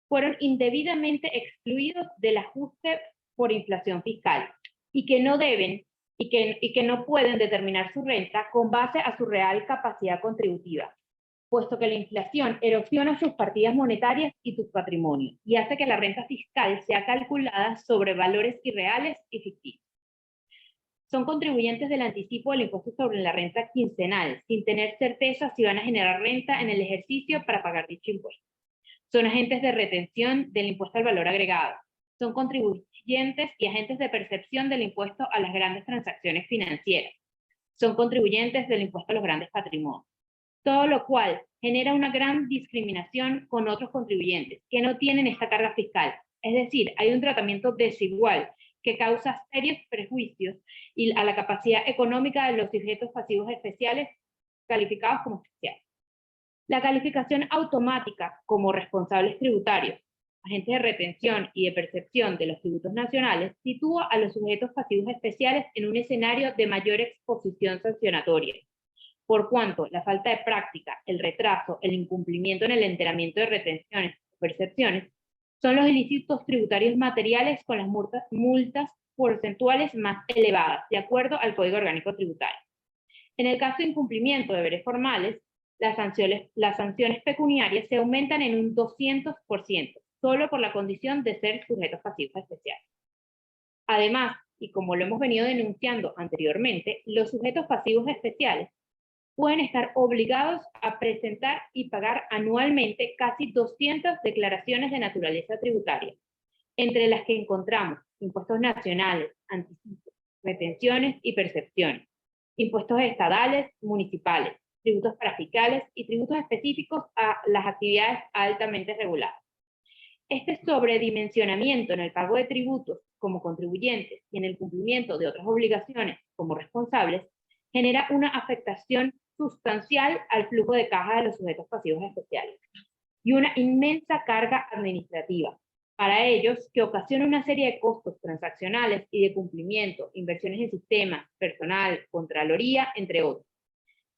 fueron indebidamente excluidos del ajuste por inflación fiscal y que no deben y que no pueden determinar su renta con base a su real capacidad contributiva, puesto que la inflación erosiona sus partidas monetarias y su patrimonio, y hace que la renta fiscal sea calculada sobre valores irreales y ficticios. Son contribuyentes del anticipo del impuesto sobre la renta quincenal, sin tener certeza si van a generar renta en el ejercicio para pagar dicho impuesto. Son agentes de retención del impuesto al valor agregado. Son contribuyentes y agentes de percepción del impuesto a las grandes transacciones financieras. Son contribuyentes del impuesto a los grandes patrimonios. Todo lo cual genera una gran discriminación con otros contribuyentes que no tienen esta carga fiscal. Es decir, hay un tratamiento desigual que causa serios perjuicios a la capacidad económica de los sujetos pasivos especiales calificados como especiales. La calificación automática como responsables tributarios, agentes de retención y de percepción de los tributos nacionales, sitúa a los sujetos pasivos especiales en un escenario de mayor exposición sancionatoria, por cuanto la falta de práctica, el retraso, el incumplimiento en el enteramiento de retenciones o percepciones son los ilícitos tributarios materiales con las multas porcentuales más elevadas, de acuerdo al Código Orgánico Tributario. En el caso de incumplimiento de deberes formales, las sanciones pecuniarias se aumentan en un 200%, solo por la condición de ser sujetos pasivos especiales. Además, y como lo hemos venido denunciando anteriormente, los sujetos pasivos especiales pueden estar obligados a presentar y pagar anualmente casi 200 declaraciones de naturaleza tributaria, entre las que encontramos impuestos nacionales, anticipos, retenciones y percepciones, impuestos estadales, municipales, tributos parafiscales y tributos específicos a las actividades altamente reguladas. Este sobredimensionamiento en el pago de tributos como contribuyentes y en el cumplimiento de otras obligaciones como responsables genera una afectación sustancial al flujo de caja de los sujetos pasivos especiales y una inmensa carga administrativa para ellos que ocasiona una serie de costos transaccionales y de cumplimiento, inversiones en sistemas, personal, contraloría, entre otros,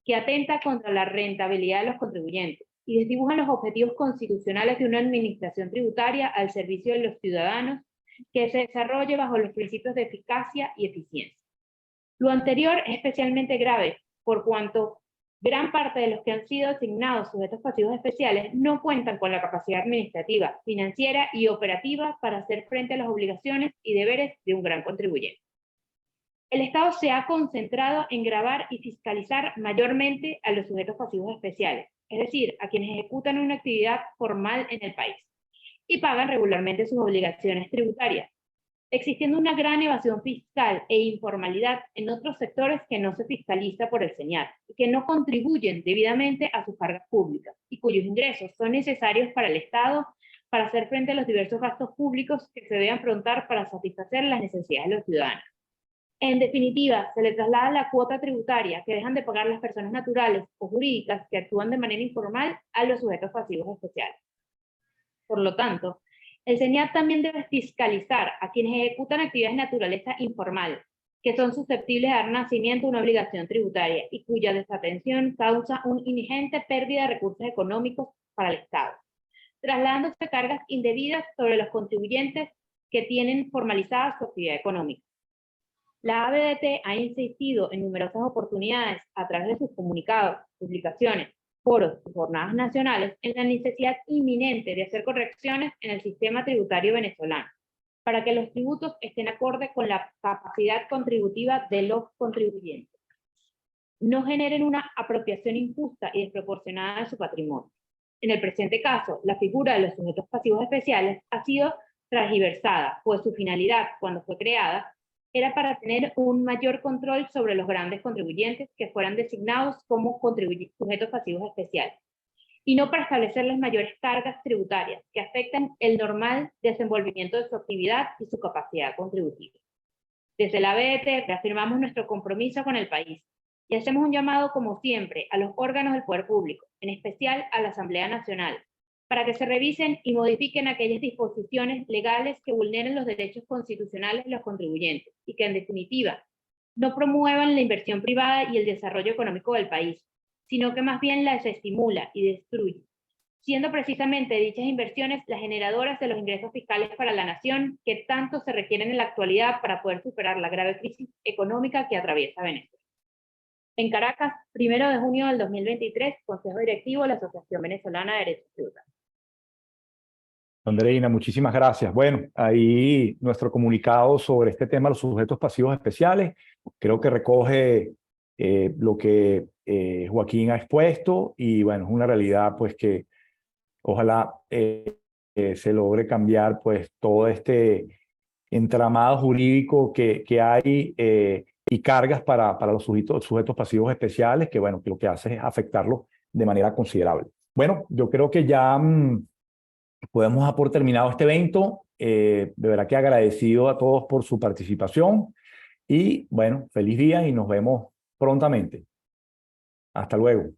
que atenta contra la rentabilidad de los contribuyentes y desdibujan los objetivos constitucionales de una administración tributaria al servicio de los ciudadanos que se desarrolle bajo los principios de eficacia y eficiencia. Lo anterior es especialmente grave por cuanto gran parte de los que han sido asignados sujetos pasivos especiales no cuentan con la capacidad administrativa, financiera y operativa para hacer frente a las obligaciones y deberes de un gran contribuyente. El Estado se ha concentrado en gravar y fiscalizar mayormente a los sujetos pasivos especiales, es decir, a quienes ejecutan una actividad formal en el país y pagan regularmente sus obligaciones tributarias, existiendo una gran evasión fiscal e informalidad en otros sectores que no se fiscaliza por el CENIAF y que no contribuyen debidamente a sus cargas públicas y cuyos ingresos son necesarios para el Estado para hacer frente a los diversos gastos públicos que se deben afrontar para satisfacer las necesidades de los ciudadanos. En definitiva, se le traslada la cuota tributaria que dejan de pagar las personas naturales o jurídicas que actúan de manera informal a los sujetos pasivos especiales. Por lo tanto, el SENIAT también debe fiscalizar a quienes ejecutan actividades de naturaleza informal, que son susceptibles de dar nacimiento a una obligación tributaria y cuya desatención causa una ingente pérdida de recursos económicos para el Estado, trasladándose cargas indebidas sobre los contribuyentes que tienen formalizada su actividad económica. La ABDT ha insistido en numerosas oportunidades a través de sus comunicados, publicaciones, foros y jornadas nacionales en la necesidad inminente de hacer correcciones en el sistema tributario venezolano, para que los tributos estén acorde con la capacidad contributiva de los contribuyentes. No generen una apropiación injusta y desproporcionada de su patrimonio. En el presente caso, la figura de los sujetos pasivos especiales ha sido transgiversada, pues su finalidad, cuando fue creada, era para tener un mayor control sobre los grandes contribuyentes que fueran designados como sujetos pasivos especiales, y no para establecerles mayores cargas tributarias que afectan el normal desenvolvimiento de su actividad y su capacidad contributiva. Desde la ABDT reafirmamos nuestro compromiso con el país y hacemos un llamado, como siempre, a los órganos del poder público, en especial a la Asamblea Nacional, para que se revisen y modifiquen aquellas disposiciones legales que vulneren los derechos constitucionales de los contribuyentes y que, en definitiva, no promuevan la inversión privada y el desarrollo económico del país, sino que más bien las estimula y destruye, siendo precisamente dichas inversiones las generadoras de los ingresos fiscales para la nación que tanto se requieren en la actualidad para poder superar la grave crisis económica que atraviesa Venezuela. En Caracas, 1 de junio del 2023, Consejo Directivo de la Asociación Venezolana de Derechos Tributarios. Andreina, muchísimas gracias. Bueno, ahí nuestro comunicado sobre este tema, los sujetos pasivos especiales, creo que recoge lo que Joaquín ha expuesto y bueno, es una realidad pues que ojalá se logre cambiar pues todo este entramado jurídico que hay y cargas para los sujetos pasivos especiales que bueno, que lo que hace es afectarlos de manera considerable. Bueno, yo creo que ya podemos dar por terminado este evento. De verdad que agradecido a todos por su participación y bueno, feliz día y nos vemos prontamente. Hasta luego.